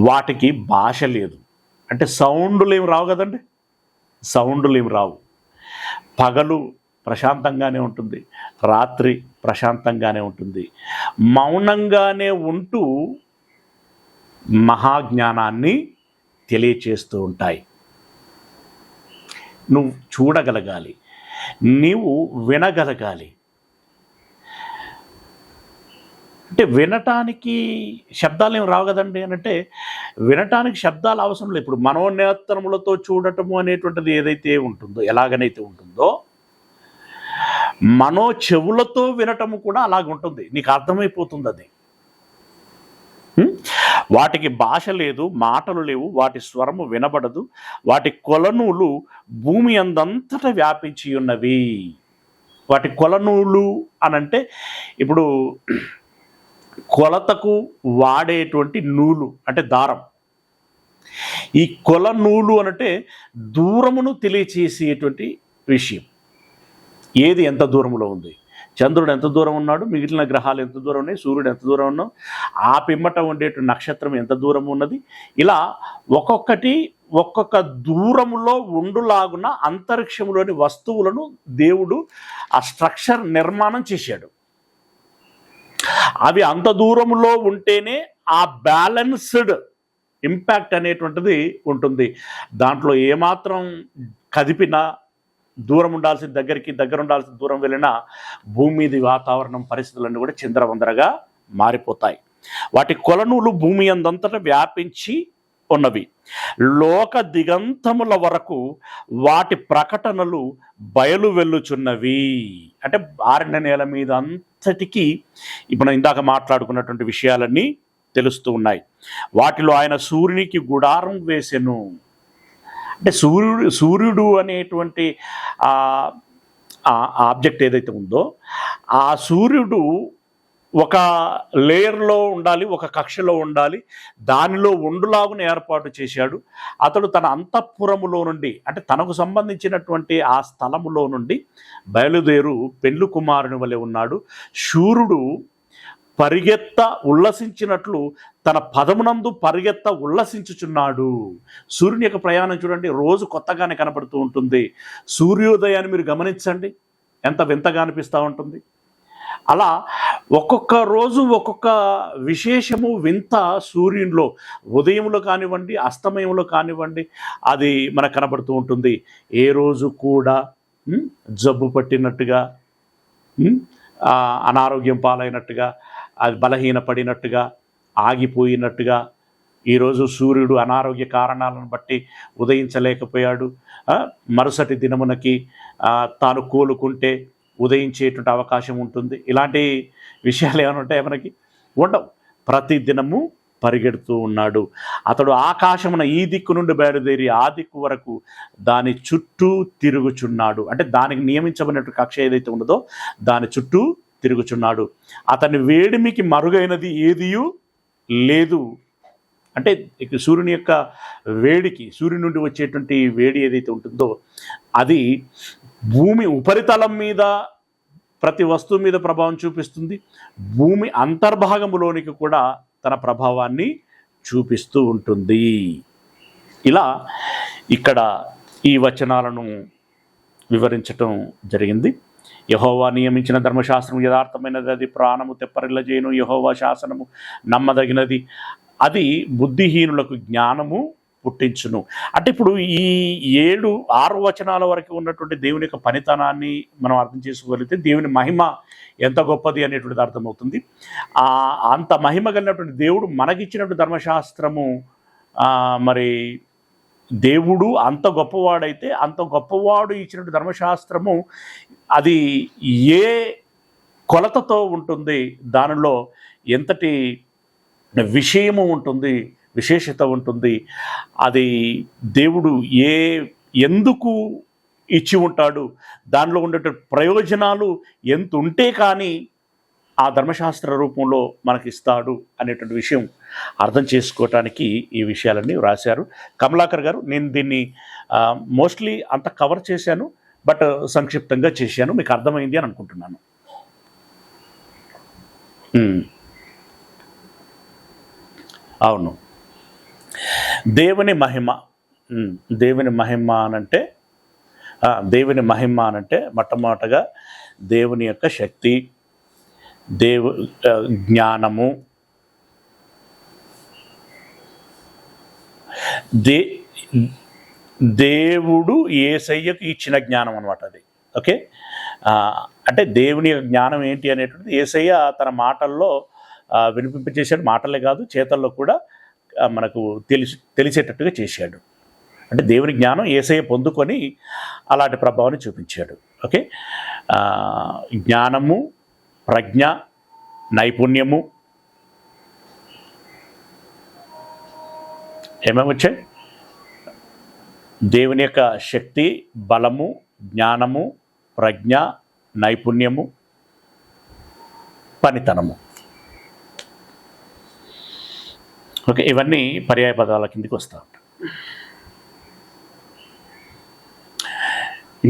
[SPEAKER 1] వాటికి భాష లేదు, అంటే సౌండ్లు ఏమి రావు కదండి, సౌండ్లు ఏమి రావు. పగలు ప్రశాంతంగానే ఉంటుంది, రాత్రి ప్రశాంతంగానే ఉంటుంది. మౌనంగానే ఉంటూ మహాజ్ఞానాన్ని తెలియచేస్తూ ఉంటాయి. నువ్వు చూడగలగాలి, నీవు వినగలగాలి. అంటే వినటానికి శబ్దాలు ఏమి రావు కదండి అని అంటే, వినటానికి శబ్దాలు అవసరం లేదు. ఇప్పుడు మనోనేత్రములతో చూడటము అనేటువంటిది ఏదైతే ఉంటుందో, ఎలాగనైతే ఉంటుందో, మనో చెవులతో వినటము కూడా అలాగుంటుంది. నీకు అర్థమైపోతుంది అది. వాటికి భాష లేదు, మాటలు లేవు, వాటి స్వరము వినబడదు, వాటి కొలనూలు భూమి అందంతటా వ్యాపించి ఉన్నవి. వాటి కొలనూలు అనంటే ఇప్పుడు కొలతకు వాడేటువంటి నూలు అంటే దారం. ఈ కొల నూలు అనంటే దూరమును తెలియచేసేటువంటి విషయం. ఏది ఎంత దూరంలో ఉంది, చంద్రుడు ఎంత దూరం ఉన్నాడు, మిగిలిన గ్రహాలు ఎంత దూరం ఉన్నాయి, సూర్యుడు ఎంత దూరం ఉన్నాడు, ఆ పిమ్మట ఉండేటువంటి నక్షత్రం ఎంత దూరం ఉన్నది, ఇలా ఒక్కొక్కటి ఒక్కొక్క దూరములో ఉండులాగున అంతరిక్షంలోని వస్తువులను దేవుడు ఆ స్ట్రక్చర్ నిర్మాణం చేశాడు. అవి అంత దూరంలో ఉంటేనే ఆ బ్యాలెన్స్డ్ ఇంపాక్ట్ అనేటువంటిది ఉంటుంది. దాంట్లో ఏమాత్రం కదిపినా, దూరం ఉండాల్సిన దగ్గర ఉండాల్సిన దూరం వెళ్ళినా భూమి మీది వాతావరణం పరిస్థితులన్నీ కూడా చిందరవందరగా మారిపోతాయి. వాటి కొలనులు భూమి అందంతటా వ్యాపించి ఉన్నవి. లోక దిగంతముల వరకు వాటి ప్రకటనలు బయలు వెళ్ళుచున్నవి. అంటే ఆరిన నేల మీద అంతటికీ ఇప్పుడు ఇందాక మాట్లాడుకున్నటువంటి విషయాలన్నీ తెలుస్తూ ఉన్నాయి. వాటిలో ఆయన సూర్యునికి గుడారం వేసెను. అంటే సూర్యుడు అనేటువంటి ఆబ్జెక్ట్ ఏదైతే ఉందో, ఆ సూర్యుడు ఒక లేయర్లో ఉండాలి, ఒక కక్షలో ఉండాలి, దానిలో ఉండులాగున ఏర్పాటు చేశాడు. అతడు తన అంతఃపురములో నుండి, అంటే తనకు సంబంధించినటువంటి ఆ స్థలములో నుండి బయలుదేరు పెండ్లు కుమారుని వలె ఉన్నాడు. శూరుడు పరిగెత్త ఉల్లసించినట్లు తన పదమునందు పరిగెత్త ఉల్లసించుచున్నాడు. సూర్యుని యొక్క ప్రయాణం చూడండి, రోజు కొత్తగానే కనపడుతూ ఉంటుంది. సూర్యోదయాన్ని మీరు గమనించండి, ఎంత వింతగా అనిపిస్తూ ఉంటుంది. అలా ఒక్కొక్క రోజు ఒక్కొక్క విశేషము వింత సూర్యునిలో, ఉదయంలో కానివ్వండి, అస్తమయంలో కానివ్వండి, అది మనకు కనబడుతూ ఉంటుంది. ఏ రోజు కూడా జబ్బు పట్టినట్టుగా, అనారోగ్యం పాలైనట్టుగా, అది బలహీనపడినట్టుగా, ఆగిపోయినట్టుగా, ఈరోజు సూర్యుడు అనారోగ్య కారణాలను బట్టి ఉదయించలేకపోయాడు, మరుసటి దినమునకి తాను కోలుకుంటే ఉదయించేటువంటి అవకాశం ఉంటుంది. ఇలాంటి విషయాలు ఏమైనా ఉంటాయి మనకి? ఉండవు. ప్రతి దినము పరిగెడుతూ ఉన్నాడు. అతడు ఆకాశమున ఈ దిక్కు నుండి బయలుదేరి ఆ దిక్కు వరకు దాని చుట్టూ తిరుగుచున్నాడు. అంటే దానికి నియమించబడినటువంటి కక్ష ఏదైతే ఉన్నదో దాని చుట్టూ తిరుగుచున్నాడు. అతని వేడిమికి మరుగైనది ఏదియూ లేదు. అంటే సూర్యుని యొక్క వేడికి, సూర్యుని నుండి వచ్చేటువంటి వేడి ఏదైతే ఉంటుందో అది భూమి ఉపరితలం మీద ప్రతి వస్తువు మీద ప్రభావం చూపిస్తుంది. భూమి అంతర్భాగములోనికి కూడా తన ప్రభావాన్ని చూపిస్తూ ఉంటుంది. ఇలా ఇక్కడ ఈ వచనాలను వివరించటం జరిగింది. యెహోవా నియమించిన ధర్మశాస్త్రం యథార్థమైనది, అది ప్రాణము తెప్పరిల్లజేయును. యెహోవా శాసనము నమ్మదగినది, అది బుద్ధిహీనులకు జ్ఞానము పుట్టించును. అంటే ఇప్పుడు ఈ 6 వచనాల వరకు ఉన్నటువంటి దేవుని యొక్క పనితనాన్ని మనం అర్థం చేసుకోగలిగితే దేవుని మహిమ ఎంత గొప్పది అనేటువంటిది అర్థమవుతుంది. అంత మహిమ కలిగినటువంటి దేవుడు మనకిచ్చినటువంటి ధర్మశాస్త్రము, మరి దేవుడు అంత గొప్పవాడైతే అంత గొప్పవాడు ఇచ్చినటువంటి ధర్మశాస్త్రము అది ఏ కొలతతో ఉంటుంది, దానిలో ఎంతటి విషయము ఉంటుంది, విశేషత ఉంటుంది, అది దేవుడు ఎందుకు ఇచ్చి ఉంటాడు, దానిలో ఉండే ప్రయోజనాలు ఎంత ఉంటే కానీ ఆ ధర్మశాస్త్ర రూపంలో మనకి ఇస్తాడు అనేటువంటి విషయం అర్థం చేసుకోవటానికి ఈ విషయాలన్నీ రాశారు కమలాకర్ గారు. నేను దీన్ని మోస్ట్లీ అంత కవర్ చేశాను, బట్ సంక్షిప్తంగా చేశాను. మీకు అర్థమైంది అని అనుకుంటున్నాను. అవును, దేవుని మహిమ. దేవుని మహిమ అనంటే మొట్టమొదటగా దేవుని యొక్క శక్తి, జ్ఞానము, దే దేవుడు యేసయ్యకు ఇచ్చిన జ్ఞానం అనమాట అది. ఓకే, అంటే దేవుని జ్ఞానం ఏంటి అనేటువంటిది యేసయ్య తన మాటల్లో వినిపింపచేశాడు. మాటలే కాదు, చేతల్లో కూడా మనకు తెలిసేటట్టుగా చేశాడు. అంటే దేవుని జ్ఞానం యేసయ్య పొందుకొని అలాంటి ప్రభావాన్ని చూపించాడు. ఓకే, జ్ఞానము, ప్రజ్ఞ, నైపుణ్యము ఏమేమి వచ్చాయి? దేవుని యొక్క శక్తి, బలము, జ్ఞానము, ప్రజ్ఞ, నైపుణ్యము, పనితనము. ఓకే, ఇవన్నీ పర్యాయ పదాల కిందికి వస్తూ ఉంటాయి.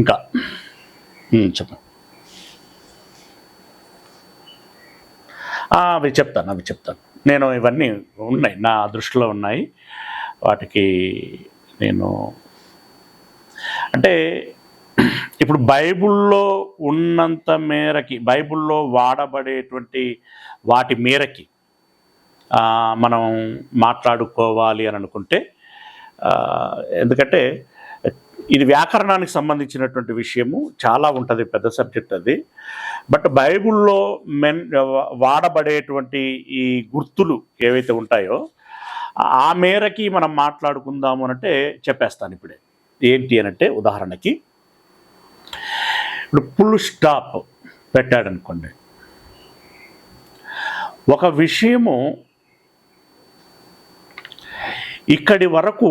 [SPEAKER 1] ఇంకా చెప్పండి. అవి చెప్తాను. నేను ఇవన్నీ ఉన్నాయి, నా దృష్టిలో ఉన్నాయి. వాటికి నేను అంటే ఇప్పుడు బైబిల్లో ఉన్నంత మేరకి, బైబిల్లో వాడబడేటువంటి వాటి మేరకి మనం మాట్లాడుకోవాలి అని అనుకుంటే, ఎందుకంటే ఇది వ్యాకరణానికి సంబంధించినటువంటి విషయము, చాలా ఉంటుంది, పెద్ద సబ్జెక్ట్ అది. బట్ బైబిల్లో వాడబడేటువంటి ఈ గుర్తులు ఏవైతే ఉంటాయో ఆ మేరకి మనం మాట్లాడుకుందాము అంటే చెప్పేస్తాను ఇప్పుడే. ఏంటి అనంటే, ఉదాహరణకి ఇప్పుడు ఫుల్ స్టాప్ పెట్టాడనుకోండి, ఒక విషయము ఇక్కడి వరకు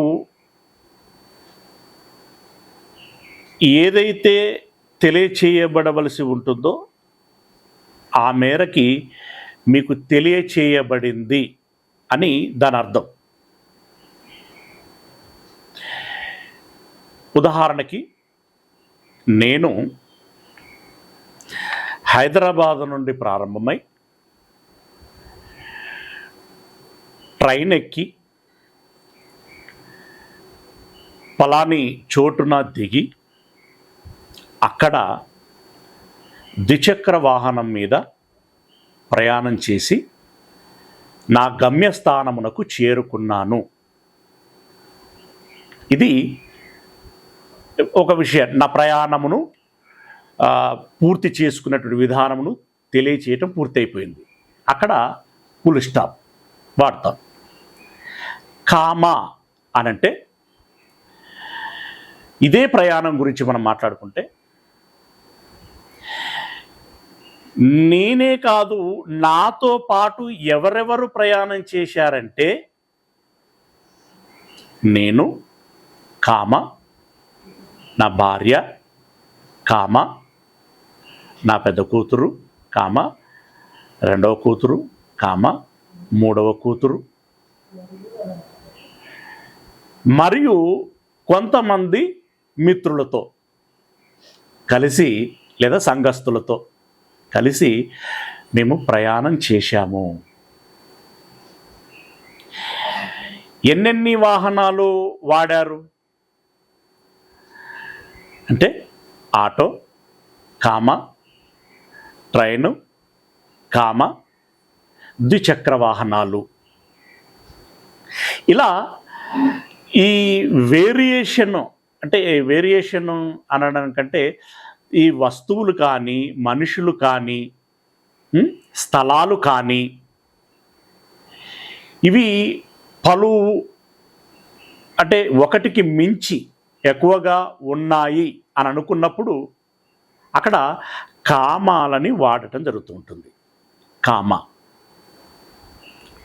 [SPEAKER 1] ఏదైతే తెలియచేయబడవలసి ఉంటుందో ఆ మేరకి మీకు తెలియచేయబడింది అని దాని అర్థం. ఉదాహరణకి, నేను హైదరాబాద్ నుండి ప్రారంభమై ట్రైన్ ఎక్కి పలాని చోటున దిగి అక్కడ ద్విచక్ర వాహనం మీద ప్రయాణం చేసి నా గమ్యస్థానమునకు చేరుకున్నాను. ఇది ఒక విషయం. నా ప్రయాణమును పూర్తి చేసుకున్నటువంటి విధానమును తెలియచేయటం పూర్తయిపోయింది. అక్కడ ఫుల్ స్టాప్ వాడతాం. కామా అనంటే, ఇదే ప్రయాణం గురించి మనం మాట్లాడుకుంటే, నేనే కాదు, నాతో పాటు ఎవరెవరు ప్రయాణం చేశారంటే, నేను, కామ, నా భార్య, కామ, నా పెద్ద కూతురు, కామ, రెండవ కూతురు, కామ, మూడవ కూతురు, మరియు కొంతమంది మిత్రులతో కలిసి లేదా సంఘస్థులతో కలిసి మేము ప్రయాణం చేశాము. ఎన్నెన్ని వాహనాలు వాడారు అంటే, ఆటో, కామ, ట్రైను, కామ, ద్విచక్ర వాహనాలు. ఇలా ఈ వేరియేషన్, అంటే వేరియేషన్ అనడం కంటే, ఈ వస్తువులు కానీ, మనుషులు కానీ, స్థలాలు కానీ, ఇవి పలు, అంటే ఒకటికి మించి ఎక్కువగా ఉన్నాయి అని అనుకున్నప్పుడు అక్కడ కామాలని వాడటం జరుగుతూ ఉంటుంది. కామ.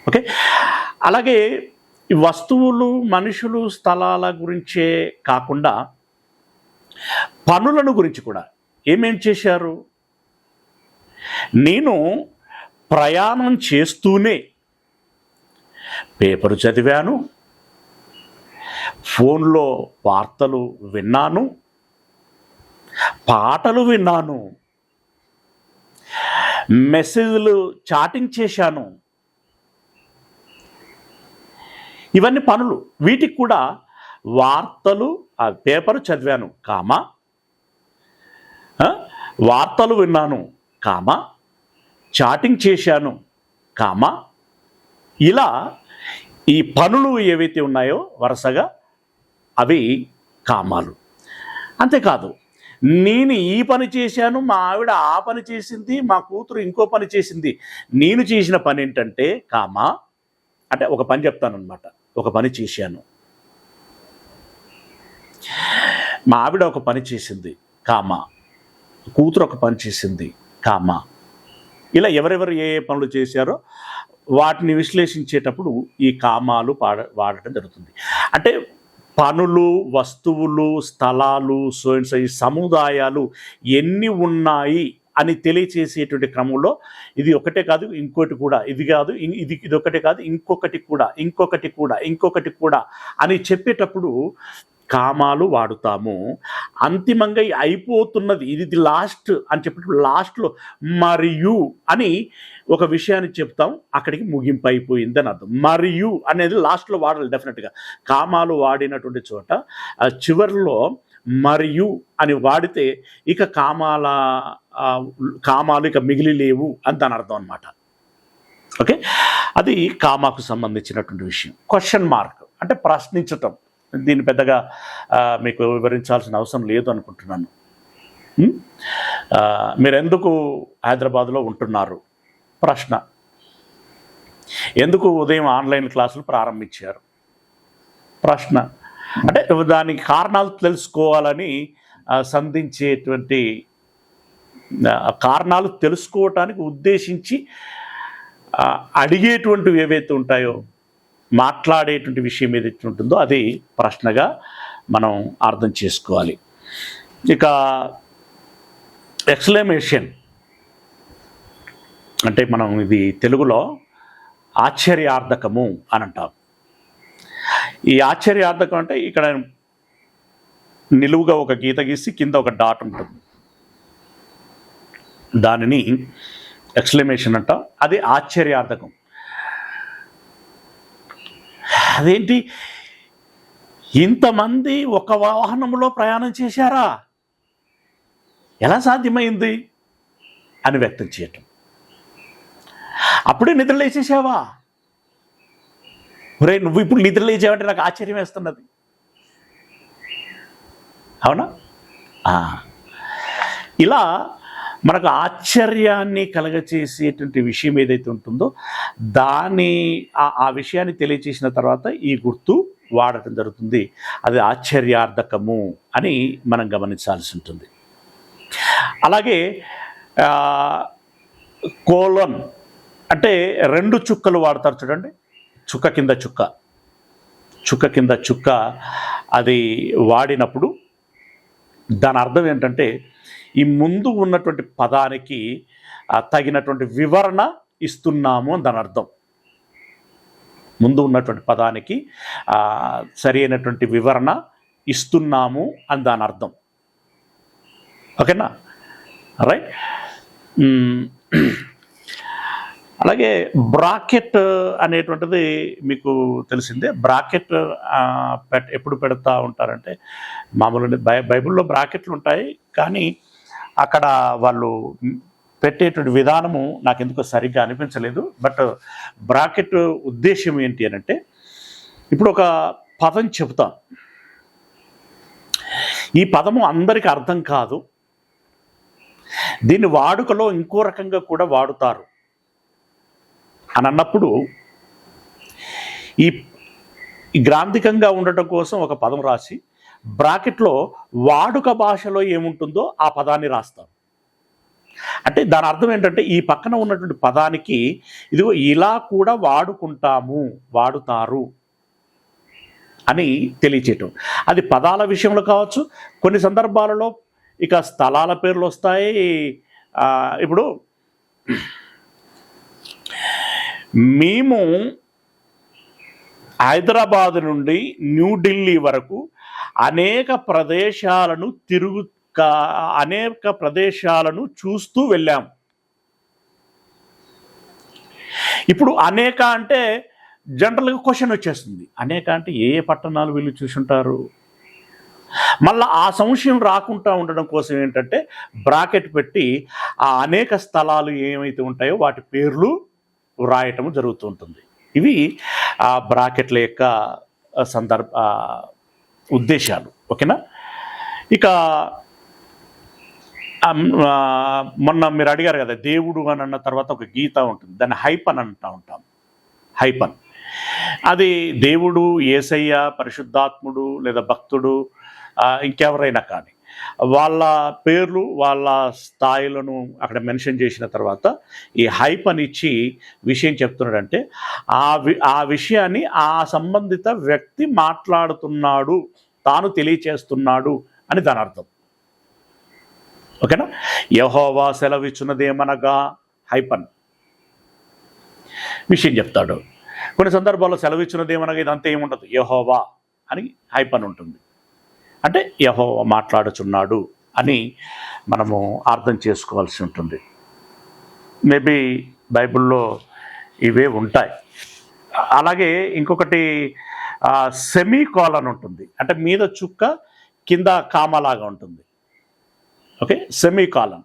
[SPEAKER 1] ఓకే, అలాగే ఈ వస్తువులు, మనుషులు, స్థలాల గురించే కాకుండా పనులను గురించి కూడా ఏమేం చేశారు? నేను ప్రయాణం చేస్తూనే పేపరు చదివాను, ఫోన్లో వార్తలు విన్నాను, పాటలు విన్నాను, మెసేజ్లు చాటింగ్ చేశాను. ఇవన్నీ పనులు. వీటికి కూడా వార్తలు, ఆ పేపరు చదివాను, కామ, వార్తలు విన్నాను, కామ, చాటింగ్ చేశాను, కామ, ఇలా ఈ పనులు ఏవైతే ఉన్నాయో వరుసగా అవి కామాలు. అంతేకాదు, నేను ఈ పని చేశాను, మా ఆవిడ ఆ పని చేసింది, మా కూతురు ఇంకో పని చేసింది, నేను చేసిన పని ఏంటంటే కామ. అంటే ఒక పని చెప్తానమాట. ఒక పని చేశాను, మా ఆవిడ ఒక పని చేసింది కామ, కూతురు ఒక పని చేసింది కామ. ఇలా ఎవరెవరు ఏ ఏ పనులు చేశారో వాటిని విశ్లేషించేటప్పుడు ఈ కామాలు వాడటం జరుగుతుంది. అంటే పనులు, వస్తువులు, స్థలాలు, ఈ సముదాయాలు ఎన్ని ఉన్నాయి అని తెలియచేసేటువంటి క్రమంలో ఇది ఒకటే కాదు ఇంకోటి కూడా, ఇది కాదు ఇది ఒకటే కాదు ఇంకొకటి కూడా, ఇంకొకటి కూడా, ఇంకొకటి కూడా అని చెప్పేటప్పుడు కామాలు వాడుతాము. అంతిమంగా అయిపోతున్నది, ఇది లాస్ట్ అని చెప్పేటప్పుడు లాస్ట్లో మరియు అని ఒక విషయాన్ని చెప్తాం, అక్కడికి ముగింపు అయిపోయింది అని అర్థం. మరియు అనేది లాస్ట్లో వాడాలి డెఫినెట్గా. కామాలు వాడినటువంటి చోట చివరిలో మరియు అని వాడితే ఇక కామాలు ఇక మిగిలి లేవు అని దాని అర్థం అనమాట. ఓకే, అది కామాకు సంబంధించినటువంటి విషయం. క్వశ్చన్ మార్క్ అంటే ప్రశ్నించటం. దీన్ని పెద్దగా మీకు వివరించాల్సిన అవసరం లేదు అనుకుంటున్నాను. మీరు ఎందుకు హైదరాబాద్లో ఉంటున్నారు ప్రశ్న. ఎందుకు ఉదయం ఆన్లైన్ క్లాసులు ప్రారంభించారు ప్రశ్న. అంటే దానికి కారణాలు తెలుసుకోవాలని సంధించేటువంటి కారణాలు తెలుసుకోవటానికి ఉద్దేశించి అడిగేటువంటివి ఏవైతే ఉంటాయో, మాట్లాడేటువంటి విషయం ఏదైతే ఉంటుందో అది ప్రశ్నగా మనం అర్థం చేసుకోవాలి. ఇక ఎక్స్క్లమేషన్ అంటే మనం ఇది తెలుగులో ఆశ్చర్యార్థకము అని అంటాం. ఈ ఆశ్చర్యార్థకం అంటే ఇక్కడ నిలువుగా ఒక గీత గీసి కింద ఒక డాట్ ఉంటుంది, దానిని ఎక్స్క్లమేషన్ అంటాం. అది ఆశ్చర్యార్థకం. అదేంటి, ఇంతమంది ఒక వాహనంలో ప్రయాణం చేశారా, ఎలా సాధ్యమైంది అని వ్యక్తం చేయటం. అప్పుడే నిద్రలేచేసావా, ఒరే నువ్వు ఇప్పుడు నిద్రలేచావంటే నాకు ఆశ్చర్యం వేస్తున్నది, అవునా? ఇలా మనకు ఆశ్చర్యాన్ని కలగచేసేటువంటి విషయం ఏదైతే ఉంటుందో దాన్ని ఆ విషయాన్ని తెలియచేసిన తర్వాత ఈ గుర్తు వాడటం జరుగుతుంది. అది ఆశ్చర్యార్థకము అని మనం గమనించాల్సి ఉంటుంది. అలాగే కోలన్ అంటే 2 చుక్కలు వాడతారు చూడండి, చుక్క కింద చుక్క, చుక్క కింద చుక్క. అది వాడినప్పుడు దాని అర్థం ఏంటంటే ఈ ముందు ఉన్నటువంటి పదానికి తగినటువంటి వివరణ ఇస్తున్నాము అని దాని అర్థం. ముందు ఉన్నటువంటి పదానికి సరి అయినటువంటి వివరణ ఇస్తున్నాము అని దాని అర్థం. ఓకేనా, రైట్. అలాగే బ్రాకెట్ అనేటువంటిది మీకు తెలిసిందే. బ్రాకెట్ ఎప్పుడు పెడతా ఉంటారంటే మామూలు బైబిల్లో బ్రాకెట్లు ఉంటాయి, కానీ అక్కడ వాళ్ళు పెట్టేటువంటి విధానము నాకు ఎందుకో సరిగ్గా అనిపించలేదు. బట్ బ్రాకెట్ ఉద్దేశం ఏంటి అని అంటే, ఇప్పుడు ఒక పదం చెబుతాం, ఈ పదము అందరికీ అర్థం కాదు, దీన్ని వాడుకలో ఇంకో రకంగా కూడా వాడుతారు అని అన్నప్పుడు ఈ గ్రాంథికంగా ఉండటం కోసం ఒక పదం రాసి బ్రాకెట్లో వాడుక భాషలో ఏముంటుందో ఆ పదాన్ని రాస్తారు. అంటే దాని అర్థం ఏంటంటే ఈ పక్కన ఉన్నటువంటి పదానికి ఇదిగో ఇలా కూడా వాడుకుంటాము, వాడుతారు అని తెలియచేయటం. అది పదాల విషయంలో కావచ్చు, కొన్ని సందర్భాలలో ఇక స్థలాల పేర్లు వస్తాయి. ఇప్పుడు మేము హైదరాబాద్ నుండి న్యూఢిల్లీ వరకు అనేక ప్రదేశాలను చూస్తూ వెళ్ళాం. ఇప్పుడు అనేక అంటే జనరల్గా క్వశ్చన్ వచ్చేస్తుంది, అనేక అంటే ఏ పట్టణాలు వీళ్ళు చూసుంటారు. మళ్ళీ ఆ సంశయం రాకుండా ఉండడం కోసం ఏంటంటే బ్రాకెట్ పెట్టి ఆ అనేక స్థలాలు ఏమైతే ఉంటాయో వాటి పేర్లు వ్రాయటం జరుగుతూ ఉంటుంది. ఇవి ఆ బ్రాకెట్ల యొక్క ఉద్దేశాలు. ఓకేనా? ఇక మొన్న మీరు అడిగారు కదా, దేవుడు అని అన్న తర్వాత ఒక గీత ఉంటుంది, దాన్ని హైపన్ అంటూ ఉంటాం. హైపన్ అది దేవుడు, యేసయ్య, పరిశుద్ధాత్ముడు లేదా భక్తుడు, ఇంకెవరైనా కానీ వాళ్ళ పేర్లు వాళ్ళ స్థాయిలను అక్కడ మెన్షన్ చేసిన తర్వాత ఈ హైపన్ ఇచ్చి విషయం చెప్తున్నాడంటే ఆ విషయాన్ని ఆ సంబంధిత వ్యక్తి మాట్లాడుతున్నాడు, తాను తెలియచేస్తున్నాడు అని దాని అర్థం. ఓకేనా? యెహోవా సెలవిచ్చున్నదేమనగా హైపన్ విషయం చెప్తాడు. కొన్ని సందర్భాల్లో సెలవిచ్చినదేమనగా ఇదంతా ఏముండదు, యెహోవా అని హైపన్ ఉంటుంది. అంటే యెహోవా మాట్లాడుచున్నాడు అని మనము అర్థం చేసుకోవాల్సి ఉంటుంది. మేబీ బైబిల్లో ఇవే ఉంటాయి. అలాగే ఇంకొకటి సెమీ కాలన్ ఉంటుంది, అంటే మీద చుక్క కింద కామలాగా ఉంటుంది. Okay, semi colon.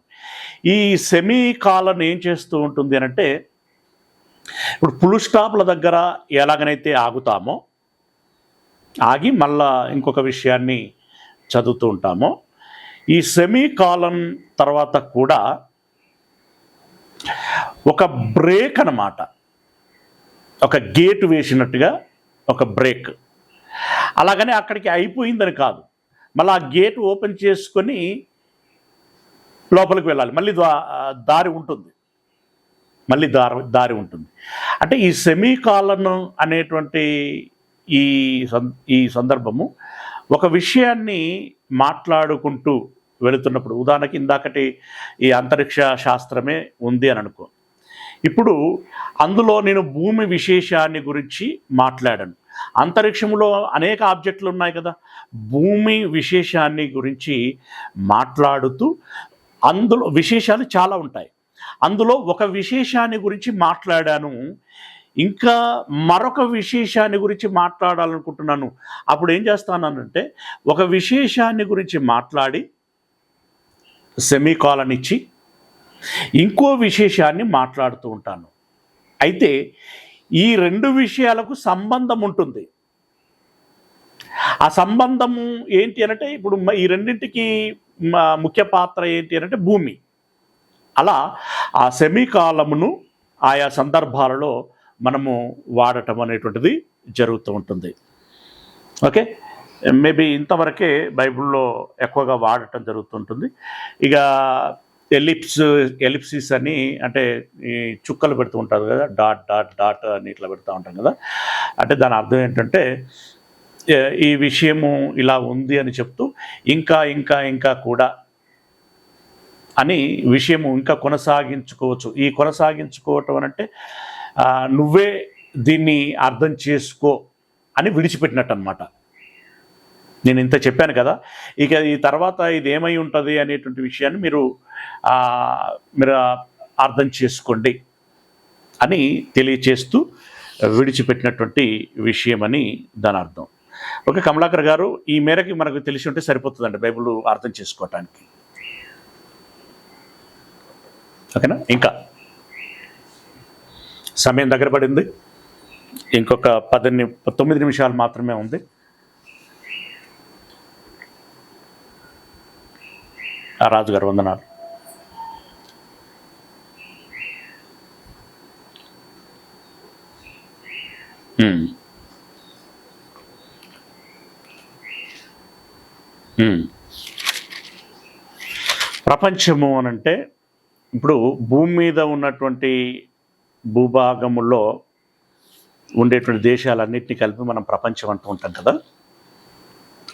[SPEAKER 1] ఈ సెమీ కాలన్ ఏం చేస్తూ ఉంటుంది అని అంటే, ఇప్పుడు ఫుల్ స్టాప్ల దగ్గర ఎలాగనైతే ఆగుతామో, ఆగి మళ్ళా ఇంకొక విషయాన్ని చదువుతూ ఉంటామో, ఈ సెమీ కాలన్ తర్వాత కూడా ఒక బ్రేక్ అన్నమాట, ఒక గేట్ వేసినట్టుగా ఒక బ్రేక్. అలాగని అక్కడికి అయిపోయిందని కాదు, మళ్ళీ ఆ గేట్ ఓపెన్ చేసుకొని లోపలికి వెళ్ళాలి, మళ్ళీ దారి ఉంటుంది, మళ్ళీ దారి ఉంటుంది. అంటే ఈ సెమీ కాలన్ అనేటువంటి ఈ సందర్భము ఒక విషయాన్ని మాట్లాడుకుంటూ వెళుతున్నప్పుడు, ఉదాహరణకి ఇందాకటి ఈ అంతరిక్ష శాస్త్రమే ఉంది అని అనుకో, ఇప్పుడు అందులో నేను భూమి విశేషాన్ని గురించి మాట్లాడాను. అంతరిక్షంలో అనేక ఆబ్జెక్టులు ఉన్నాయి కదా, భూమి విశేషాన్ని గురించి మాట్లాడుతూ అందులో విశేషాలు చాలా ఉంటాయి, అందులో ఒక విశేషాన్ని గురించి మాట్లాడాను, ఇంకా మరొక విశేషాన్ని గురించి మాట్లాడాలనుకుంటున్నాను. అప్పుడు ఏం చేస్తానంటే, ఒక విశేషాన్ని గురించి మాట్లాడి సెమీకాలన్ ఇచ్చి ఇంకో విశేషాన్ని మాట్లాడుతూ ఉంటాను. అయితే ఈ రెండు విషయాలకు సంబంధం ఉంటుంది. ఆ సంబంధము ఏంటి అనంటే, ఇప్పుడు ఈ రెండింటికి ముఖ్య పాత్ర ఏంటి అనంటే భూమి. అలా ఆ సెమీకాలమును ఆయా సందర్భాలలో మనము వాడటం అనేటువంటిది జరుగుతూ ఉంటుంది. ఓకే, మేబీ ఇంతవరకే బైబిల్లో ఎక్కువగా వాడటం జరుగుతుంటుంది. ఇక ఎలిప్సిస్ అని, అంటే ఈ చుక్కలు పెడుతూ ఉంటారు కదా, డాట్ డాట్ డాట్ అని ఇట్లా పెడుతూ ఉంటాం కదా, అంటే దాని అర్థం ఏంటంటే ఈ విషయము ఇలా ఉంది అని చెప్తూ ఇంకా ఇంకా ఇంకా కూడా అని విషయము ఇంకా కొనసాగించుకోవచ్చు. ఈ కొనసాగించుకోవటం అంటే నువ్వే దీన్ని అర్థం చేసుకో అని విడిచిపెట్టినట్టు అనమాట. నేను ఇంత చెప్పాను కదా, ఇక ఈ తర్వాత ఇది ఏమై ఉంటుంది అనేటువంటి విషయాన్ని మీరు అర్థం చేసుకోండి అని తెలియచేస్తూ విడిచిపెట్టినటువంటి విషయం అని దాని అర్థం. ఓకే, కమలాకర్ గారు, ఈ మేరకి మనకు తెలిసి ఉంటే సరిపోతుందండి బైబిల్ అర్థం చేసుకోవటానికి. ఓకేనా? ఇంకా సమయం దగ్గర పడింది, ఇంకొక 9 నిమిషాలు మాత్రమే ఉంది. రాజు గారు వందనాలు. ప్రపంచము అనంటే ఇప్పుడు భూమి మీద ఉన్నటువంటి భూభాగములో ఉండేటువంటి దేశాలన్నింటినీ కలిపి మనం ప్రపంచం అంటూ ఉంటాం కదా.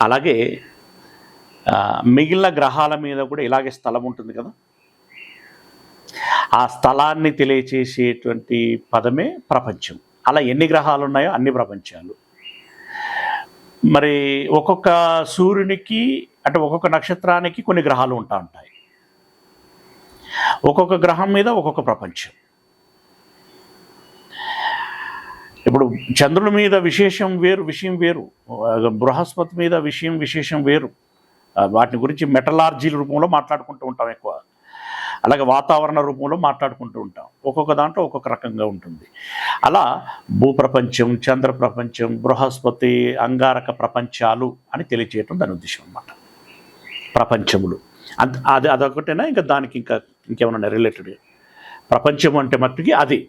[SPEAKER 1] అలాగే మిగిలిన గ్రహాల మీద కూడా ఇలాగే స్థలం ఉంటుంది కదా. ఆ స్థలాన్ని తెలియచేసేటువంటి పదమే ప్రపంచం. అలా ఎన్ని గ్రహాలు ఉన్నాయో అన్ని ప్రపంచాలు. మరి ఒక్కొక్క సూర్యునికి, అంటే ఒక్కొక్క నక్షత్రానికి కొన్ని గ్రహాలు ఉంటాయి. ఒక్కొక్క గ్రహం మీద ఒక్కొక్క ప్రపంచం. ఇప్పుడు చంద్రుని మీద విశేషం వేరు, విషయం వేరు. బృహస్పతి మీద విశేషం వేరు. వాటి గురించి మెటలార్జీ రూపంలో మాట్లాడుకుంటూ ఉంటాం ఎక్కువ. అలాగే వాతావరణ రూపంలో మాట్లాడుకుంటూ ఉంటాం. ఒక్కొక్క దాంట్లో ఒక్కొక్క రకంగా ఉంటుంది. అలా భూప్రపంచం, చంద్ర ప్రపంచం, బృహస్పతి, అంగారక ప్రపంచాలు అని తెలియచేయటం దాని ఉద్దేశం అన్నమాట. ప్రపంచములు అదొకటేనా, ఇంకా దానికి ఇంకేమన్నా రిలేటెడ్? ప్రపంచం అంటే మట్టుకి అది.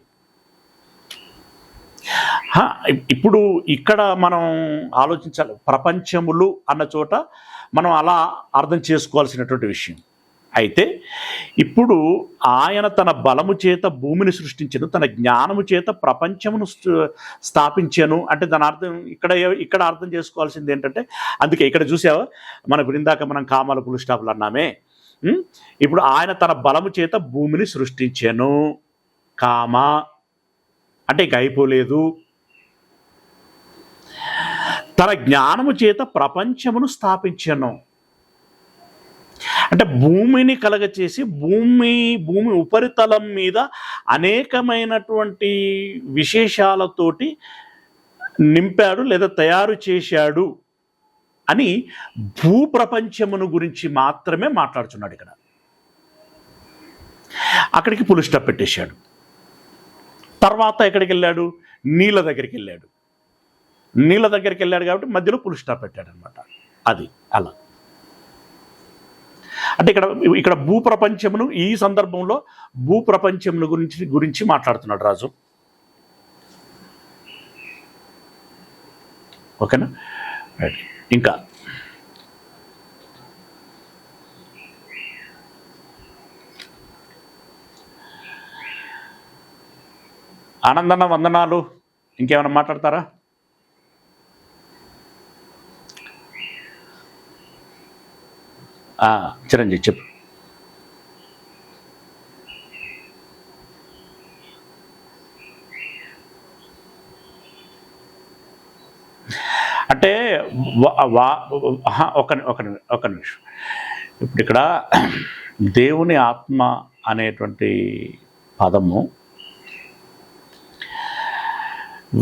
[SPEAKER 1] ఇప్పుడు ఇక్కడ మనం ఆలోచించాలి. ప్రపంచములు అన్న చోట మనం అలా అర్థం చేసుకోవాల్సినటువంటి విషయం. అయితే ఇప్పుడు ఆయన తన బలము చేత భూమిని సృష్టించను, తన జ్ఞానము చేత ప్రపంచమును స్థాపించాను అంటే దాని అర్థం ఇక్కడ అర్థం చేసుకోవాల్సింది ఏంటంటే, అందుకే ఇక్కడ చూసావా మనకు ఇందాక మనం కామాల పులు స్టాపులు అన్నామే. ఇప్పుడు ఆయన తన బలము చేత భూమిని సృష్టించాను, కామ అంటే ఇక అయిపోలేదు. తన జ్ఞానము చేత ప్రపంచమును స్థాపించను అంటే భూమిని కలగచేసి భూమి ఉపరితలం మీద అనేకమైనటువంటి విశేషాలతోటి నింపాడు లేదా తయారు చేశాడు అని భూప్రపంచమును గురించి మాత్రమే మాట్లాడుతున్నాడు. ఇక్కడ అక్కడికి పులి స్టాప్ పెట్టేశాడు. తర్వాత ఎక్కడికి వెళ్ళాడు? నీళ్ళ దగ్గరికి వెళ్ళాడు. నీళ్ళ దగ్గరికి వెళ్ళాడు కాబట్టి మధ్యలో పులి స్టాప్ పెట్టాడు అనమాట. అది అలా అంటే ఇక్కడ భూప్రపంచమును ఈ సందర్భంలో భూప్రపంచమును గురించి మాట్లాడుతున్నాడు రాజు. ఓకేనా? రైట్. ఇంకా ఆనందన్న వందనాలు. ఇంకేమైనా మాట్లాడతారా? చిరంజీవి చెప్పు. అంటే ఒక నిమిషం. ఇప్పుడు ఇక్కడ దేవుని ఆత్మ అనేటువంటి పదము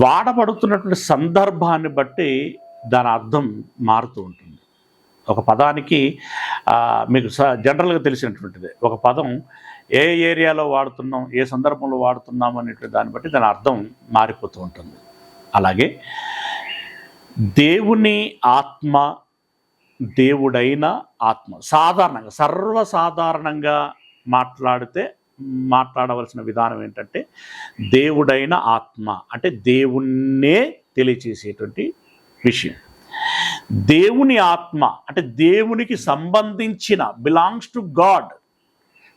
[SPEAKER 1] వాడబడుతున్నటువంటి సందర్భాన్ని బట్టి దాని అర్థం మారుతూ ఉంటుంది. ఒక పదానికి మీకు జనరల్గా తెలిసినటువంటిది ఒక పదం ఏ ఏరియాలో వాడుతున్నాం, ఏ సందర్భంలో వాడుతున్నాం అనేటువంటి దాన్ని బట్టి దాని అర్థం మారిపోతూ ఉంటుంది. అలాగే దేవుని ఆత్మ, దేవుడైన ఆత్మ సాధారణంగా సర్వసాధారణంగా మాట్లాడవలసిన విధానం ఏంటంటే దేవుడైన ఆత్మ అంటే దేవుణ్ణే తెలియచేసేటువంటి విషయం. దేవుని ఆత్మ అంటే దేవునికి సంబంధించిన, బిలాంగ్స్ టు గాడ్.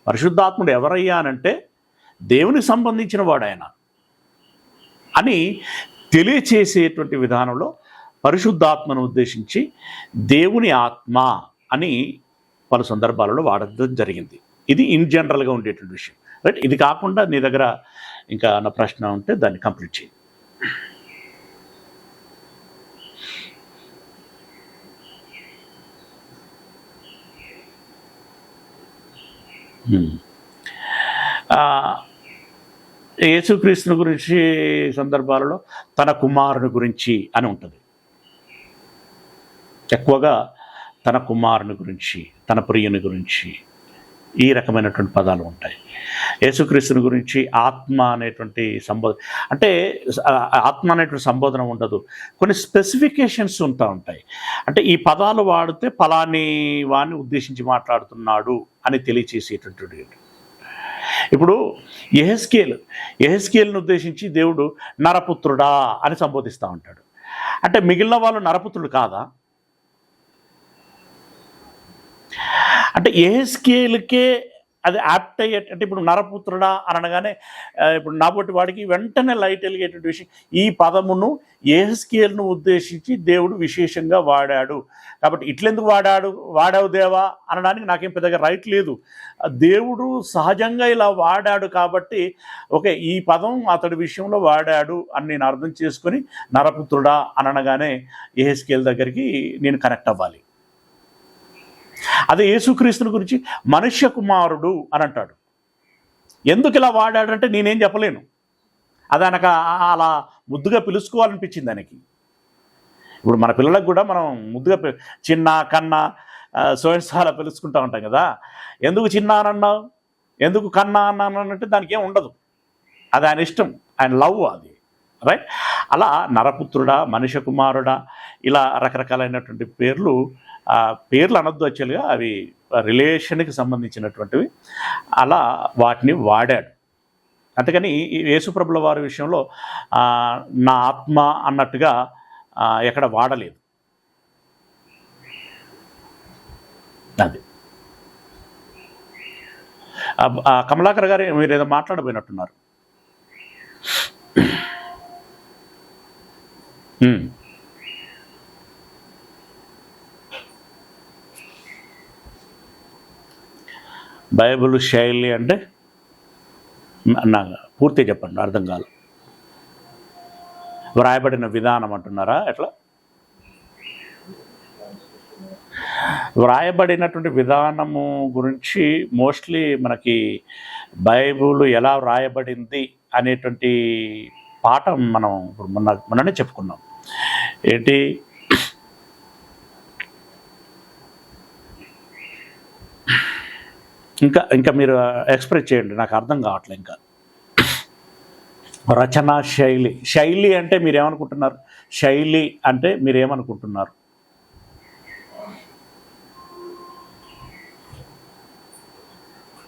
[SPEAKER 1] పరిశుద్ధాత్ముడు ఎవరయ్యానంటే దేవునికి సంబంధించిన వాడాయన అని తెలియచేసేటువంటి విధానంలో పరిశుద్ధాత్మను ఉద్దేశించి దేవుని ఆత్మ అని పలు సందర్భాలలో వాడడం జరిగింది. ఇది ఇన్ జనరల్గా ఉండేటువంటి విషయం. రైట్. ఇది కాకుండా నీ దగ్గర ఇంకా నా ప్రశ్న ఉంటే దాన్ని కంప్లీట్ చేయి. యేసుక్రీస్తుని గురించి సందర్భాలలో తన కుమారుని గురించి అని ఉంటుంది. ఎక్కువగా తన కుమారుని గురించి, తన ప్రియుని గురించి ఈ రకమైనటువంటి పదాలు ఉంటాయి. యేసుక్రీస్తుని గురించి ఆత్మ అనేటువంటి అంటే ఆత్మ అనేటువంటి సంబోధన ఉండదు. కొన్ని స్పెసిఫికేషన్స్ ఉంటాయి. అంటే ఈ పదాలు వాడితే ఫలాని వాడిని ఉద్దేశించి మాట్లాడుతున్నాడు అని తెలియచేసేటటువంటి. ఇప్పుడు యెహెజ్కేలును ఉద్దేశించి దేవుడు నరపుత్రుడా అని సంబోధిస్తూ ఉంటాడు. అంటే మిగిలిన వాళ్ళు నరపుత్రుడు కాదా? అంటే యెహెజ్కేలుకే అది యాప్ట్ అయ్యేట. అంటే ఇప్పుడు నరపుత్రుడా అని అనగానే ఇప్పుడు నాబోటి వాడికి వెంటనే లైట్ వెలిగేటువంటి విషయం, ఈ పదమును యెహెజ్కేలును ఉద్దేశించి దేవుడు విశేషంగా వాడాడు కాబట్టి ఇట్లెందుకు వాడావు దేవా అనడానికి నాకేం పెద్దగా రైట్ లేదు. దేవుడు సహజంగా ఇలా వాడాడు కాబట్టి ఓకే, ఈ పదం అతడి విషయంలో వాడాడు అని నేను అర్థం చేసుకొని నరపుత్రుడా అని అనగానే యెహెజ్కేలు దగ్గరికి నేను కనెక్ట్ అవ్వాలి. అదే యేసుక్రీస్తుని గురించి మనుష్య కుమారుడు అని అంటాడు. ఎందుకు ఇలా వాడాడంటే నేనేం చెప్పలేను. అది ఆయనకు అలా ముద్దుగా పిలుచుకోవాలనిపించింది ఆయనకి. ఇప్పుడు మన పిల్లలకు కూడా మనం ముద్దుగా చిన్న కన్న సోయన్సాల పిలుచుకుంటూ ఉంటాం కదా. ఎందుకు చిన్న అని అన్నావు? ఎందుకు కన్నా అన్నాను అంటే దానికి ఏం ఉండదు, అది ఆయన ఇష్టం, ఆయన లవ్ అది, రైట్. అలా నరపుత్రుడా, మనిషి కుమారుడా, ఇలా రకరకాలైనటువంటి పేర్లు, పేర్లు అనొద్దు యాక్చువల్గా, అవి రిలేషన్కి సంబంధించినటువంటివి, అలా వాటిని వాడాడు. అంతేకాని ఈ యేసుప్రభుల వారి విషయంలో నా ఆత్మ అన్నట్టుగా ఎక్కడ వాడలేదు. అది కమలాకర్ గారు మీరు ఏదో మాట్లాడబోయినట్టున్నారు. బైబిల్ శైలి అంటే నాకు పూర్తిగా చెప్పండి, అర్థం కాదు. వ్రాయబడిన విధానం అంటున్నారా? ఎట్లా వ్రాయబడినటువంటి విధానము గురించి మోస్ట్లీ మనకి బైబిల్ ఎలా వ్రాయబడింది అనేటువంటి పాఠం మనం ఇప్పుడు మొన్ననే చెప్పుకున్నాం. ఏంటి, ఇంకా ఇంకా మీరు ఎక్స్ప్రెస్ చేయండి, నాకు అర్థం కావట్లేదు. ఇంకా రచనా శైలి, శైలి అంటే మీరేమనుకుంటున్నారు? శైలి అంటే మీరేమనుకుంటున్నారు?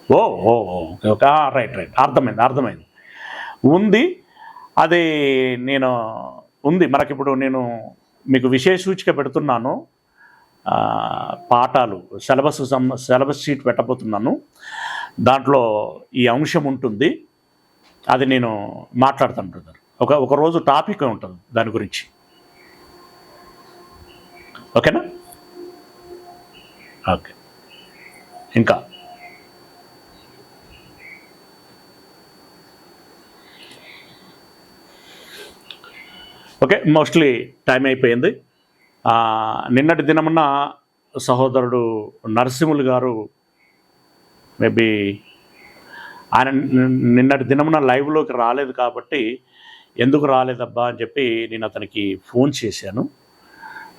[SPEAKER 1] ఓ ఓ ఓకే ఓకే, రైట్ రైట్, అర్థమైంది ఉంది. అది నేను ఉంది మనకిప్పుడు, నేను మీకు విషయ సూచిక పెడుతున్నాను, పాఠాలు సిలబస్ షీట్ పెట్టబోతున్నాను, దాంట్లో ఈ అంశం ఉంటుంది, అది నేను మాట్లాడుతుంటాను. ఒక రోజు టాపిక్ ఉంటుంది దాని గురించి, ఓకేనా? ఓకే. ఇంకా ఓకే, మోస్ట్లీ టైం అయిపోయింది. నిన్నటి దినమున సహోదరుడు నరసింహులు గారు, మేబీ ఆయన నిన్నటి దినమున లైవ్లోకి రాలేదు కాబట్టి, ఎందుకు రాలేదబ్బా అని చెప్పి నేను అతనికి ఫోన్ చేశాను.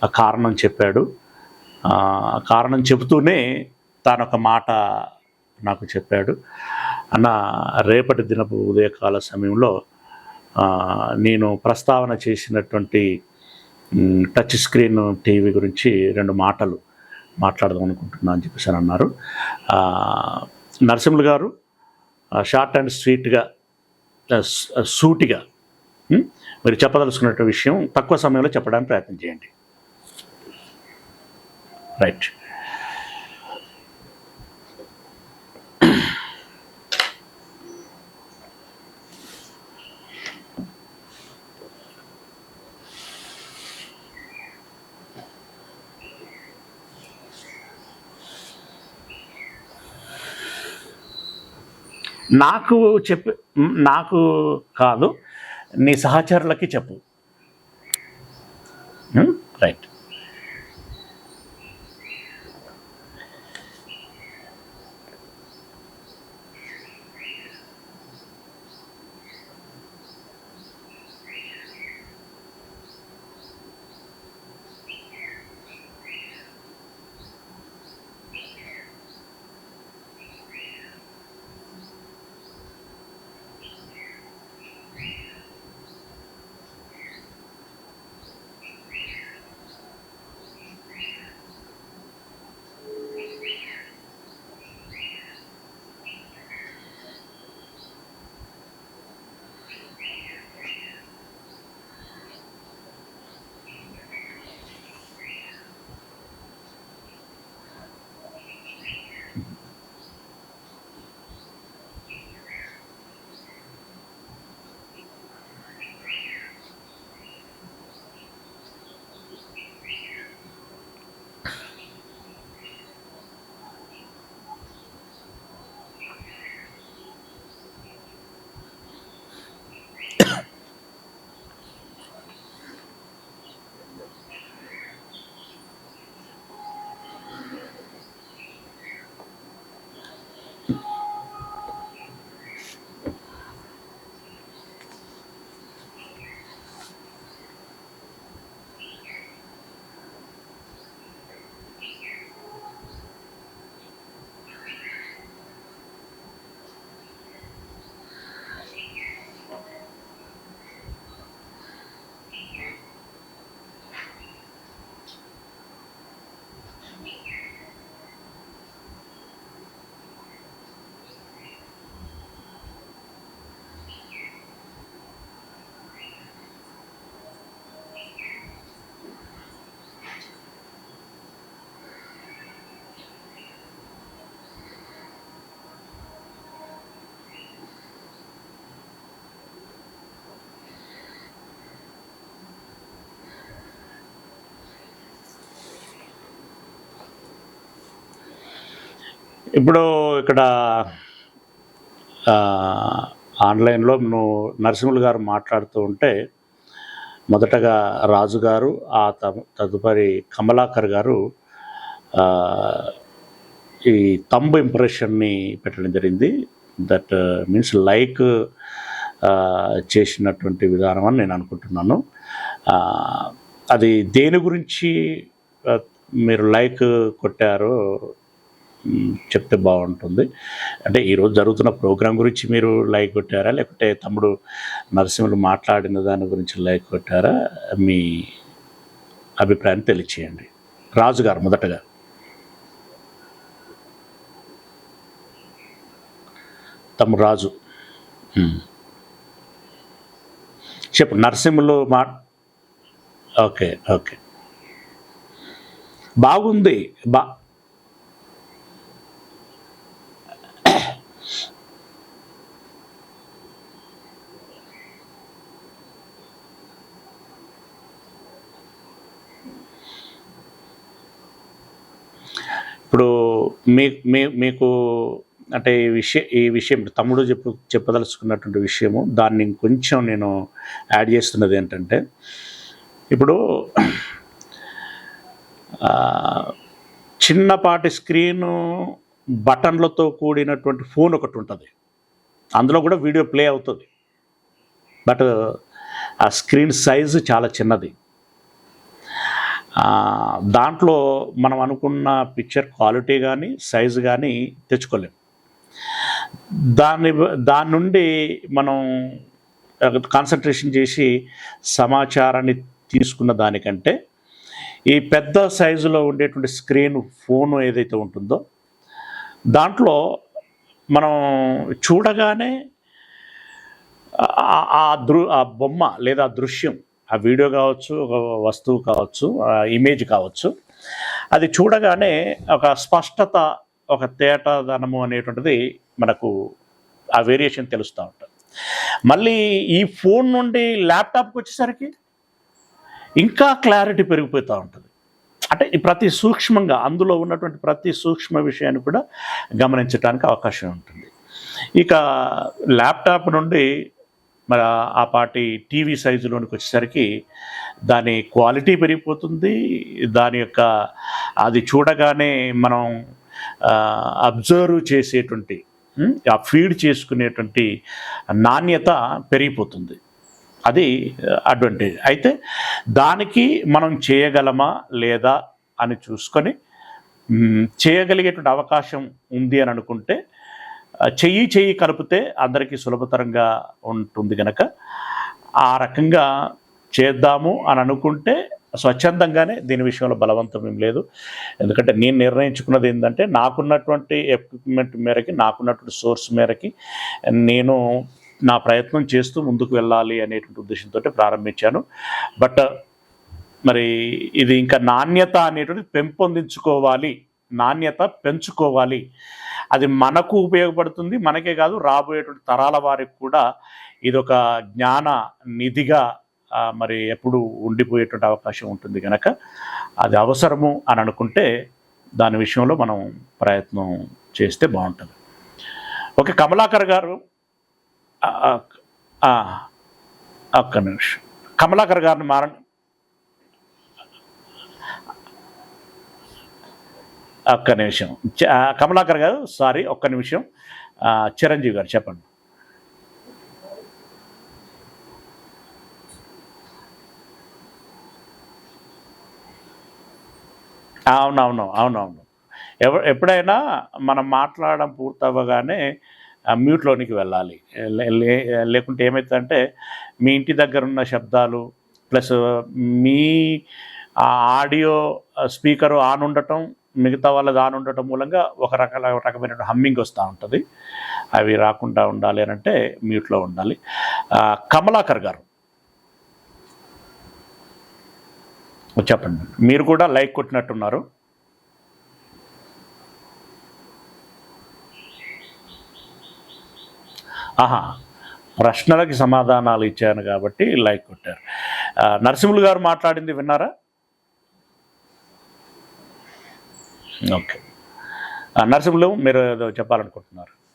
[SPEAKER 1] ఆ కారణం చెప్పాడు. కారణం చెబుతూనే తానొక మాట నాకు చెప్పాడు. అన్న, రేపటి దినపు ఉదయకాల సమయంలో నేను ప్రస్తావన చేసినటువంటి టచ్ స్క్రీన్ టీవీ గురించి 2 మాటలు మాట్లాడదాం అనుకుంటున్నా అని చెప్పేసి అని అన్నారు. నరసింహులు గారు షార్ట్ అండ్ స్వీట్గా, సూటిగా మీరు చెప్పదలుచుకున్న విషయం తక్కువ సమయంలో చెప్పడానికి ప్రయత్నం చేయండి. రైట్. నాకు కాదు, నీ సహచరులకి చెప్పు. రైట్. ఇప్పుడు ఇక్కడ ఆన్లైన్లో నువ్వు నరసింహులు గారు మాట్లాడుతూ ఉంటే మొదటగా రాజు గారు, తదుపరి కమలాకర్ గారు ఈ తంబ్ ఇంప్రెషన్ని పెట్టడం జరిగింది. దట్ మీన్స్ లైక్ చేసినటువంటి విధానం అని నేను అనుకుంటున్నాను. అది దేని గురించి మీరు లైక్ కొట్టారో చెప్తే బాగుంటుంది. అంటే ఈరోజు జరుగుతున్న ప్రోగ్రాం గురించి మీరు లైక్ కొట్టారా, లేకపోతే తమ్ముడు నరసింహులు మాట్లాడిన దాని గురించి లైక్ కొట్టారా? మీ అభిప్రాయాన్ని తెలియచేయండి. రాజు గారు మొదటగా. తమ్ముడు రాజు చెప్పు. నరసింహులు ఓకే ఓకే, బాగుంది. ఇప్పుడు మీకు అంటే ఈ విషయం తమ్ముడు చెప్పదలుచుకున్నటువంటి విషయము, దాన్ని కొంచెం నేను యాడ్ చేస్తున్నది ఏంటంటే, ఇప్పుడు చిన్నపాటి స్క్రీను బటన్లతో కూడినటువంటి ఫోన్ ఒకటి ఉంటుంది, అందులో కూడా వీడియో ప్లే అవుతుంది. బట్ ఆ స్క్రీన్ సైజు చాలా చిన్నది. దాంట్లో మనం అనుకున్న పిక్చర్ క్వాలిటీ కానీ సైజు కానీ తెచ్చుకోలేము. దాని నుండి మనం కాన్సన్ట్రేషన్ చేసి సమాచారాన్ని తీసుకున్న దానికంటే ఈ పెద్ద సైజులో ఉండేటువంటి స్క్రీన్ ఫోను ఏదైతే ఉంటుందో దాంట్లో మనం చూడగానే ఆ బొమ్మ లేదా దృశ్యం, ఆ వీడియో కావచ్చు, ఒక వస్తువు కావచ్చు, ఇమేజ్ కావచ్చు, అది చూడగానే ఒక స్పష్టత, ఒక తేటదనము అనేటువంటిది మనకు ఆ వేరియేషన్ తెలుస్తూ ఉంటుంది. మళ్ళీ ఈ ఫోన్ నుండి ల్యాప్టాప్కి వచ్చేసరికి ఇంకా క్లారిటీ పెరిగిపోతూ ఉంటుంది. అంటే ప్రతి సూక్ష్మంగా అందులో ఉన్నటువంటి ప్రతి సూక్ష్మ విషయాన్ని కూడా గమనించడానికి అవకాశం ఉంటుంది. ఇక ల్యాప్టాప్ నుండి మరి ఆ పాటి టీవీ సైజులోనికి వచ్చేసరికి దాని క్వాలిటీ పెరిగిపోతుంది. దాని యొక్క అది చూడగానే మనం అబ్జర్వ్ చేసేటువంటి, ఆ ఫీడ్ చేసుకునేటువంటి నాణ్యత పెరిగిపోతుంది. అది అడ్వాంటేజ్. అయితే దానికి మనం చేయగలమా లేదా అని చూసుకొని చేయగలిగేటువంటి అవకాశం ఉంది అని అనుకుంటే చెయ్యి కలిపితే అందరికీ సులభతరంగా ఉంటుంది కనుక ఆ రకంగా చేద్దాము అని అనుకుంటే స్వచ్ఛందంగానే దీని విషయంలో బలవంతం ఏం లేదు. ఎందుకంటే నేను నిర్ణయించుకున్నది ఏంటంటే నాకున్నటువంటి ఎక్విప్మెంట్ మేరకి, నాకున్నటువంటి సోర్స్ మేరకి నేను నా ప్రయత్నం చేస్తూ ముందుకు వెళ్ళాలి అనేటువంటి ఉద్దేశంతో ప్రారంభించాను. బట్ మరి ఇది ఇంకా నాణ్యత అనేటువంటిది పెంపొందించుకోవాలి, నాణ్యత పెంచుకోవాలి. అది మనకు ఉపయోగపడుతుంది, మనకే కాదు రాబోయేటువంటి తరాల వారికి కూడా ఇదొక జ్ఞాన నిధిగా మరి ఎప్పుడు ఉండిపోయేటువంటి అవకాశం ఉంటుంది కనుక అది అవసరము అని అనుకుంటే దాని విషయంలో మనం ప్రయత్నం చేస్తే బాగుంటుంది. ఓకే, కమలాకర్ గారు ఒక్క నిమిషం, కమలాకర్ గారిని ఒక్క నిమిషం, కమలాకర్ గారు సారీ, ఒక్క నిమిషం. చిరంజీవి గారు చెప్పండి. అవునవును. ఎప్పుడైనా మనం మాట్లాడడం పూర్తవ్వగానే మ్యూట్లోనికి వెళ్ళాలి. లేకుంటే ఏమవుతుందంటే మీ ఇంటి దగ్గర ఉన్న శబ్దాలు plus me audio speaker on ఉండటం, మిగతా వాళ్ళది ఆన్ ఉండటం మూలంగా ఒక రకమైన హమ్మింగ్ వస్తూ ఉంటుంది. అవి రాకుండా ఉండాలి అని అంటే మ్యూట్లో ఉండాలి. కమలాకర్ గారు చెప్పండి, మీరు కూడా లైక్ కొట్టినట్టున్నారు. ప్రశ్నలకి సమాధానాలు ఇచ్చాను కాబట్టి లైక్ కొట్టారు. నరసింహులు గారు మాట్లాడింది విన్నారా? ఓకే, నరసింహులు మీరు ఏదో చెప్పాలనుకుంటున్నారు.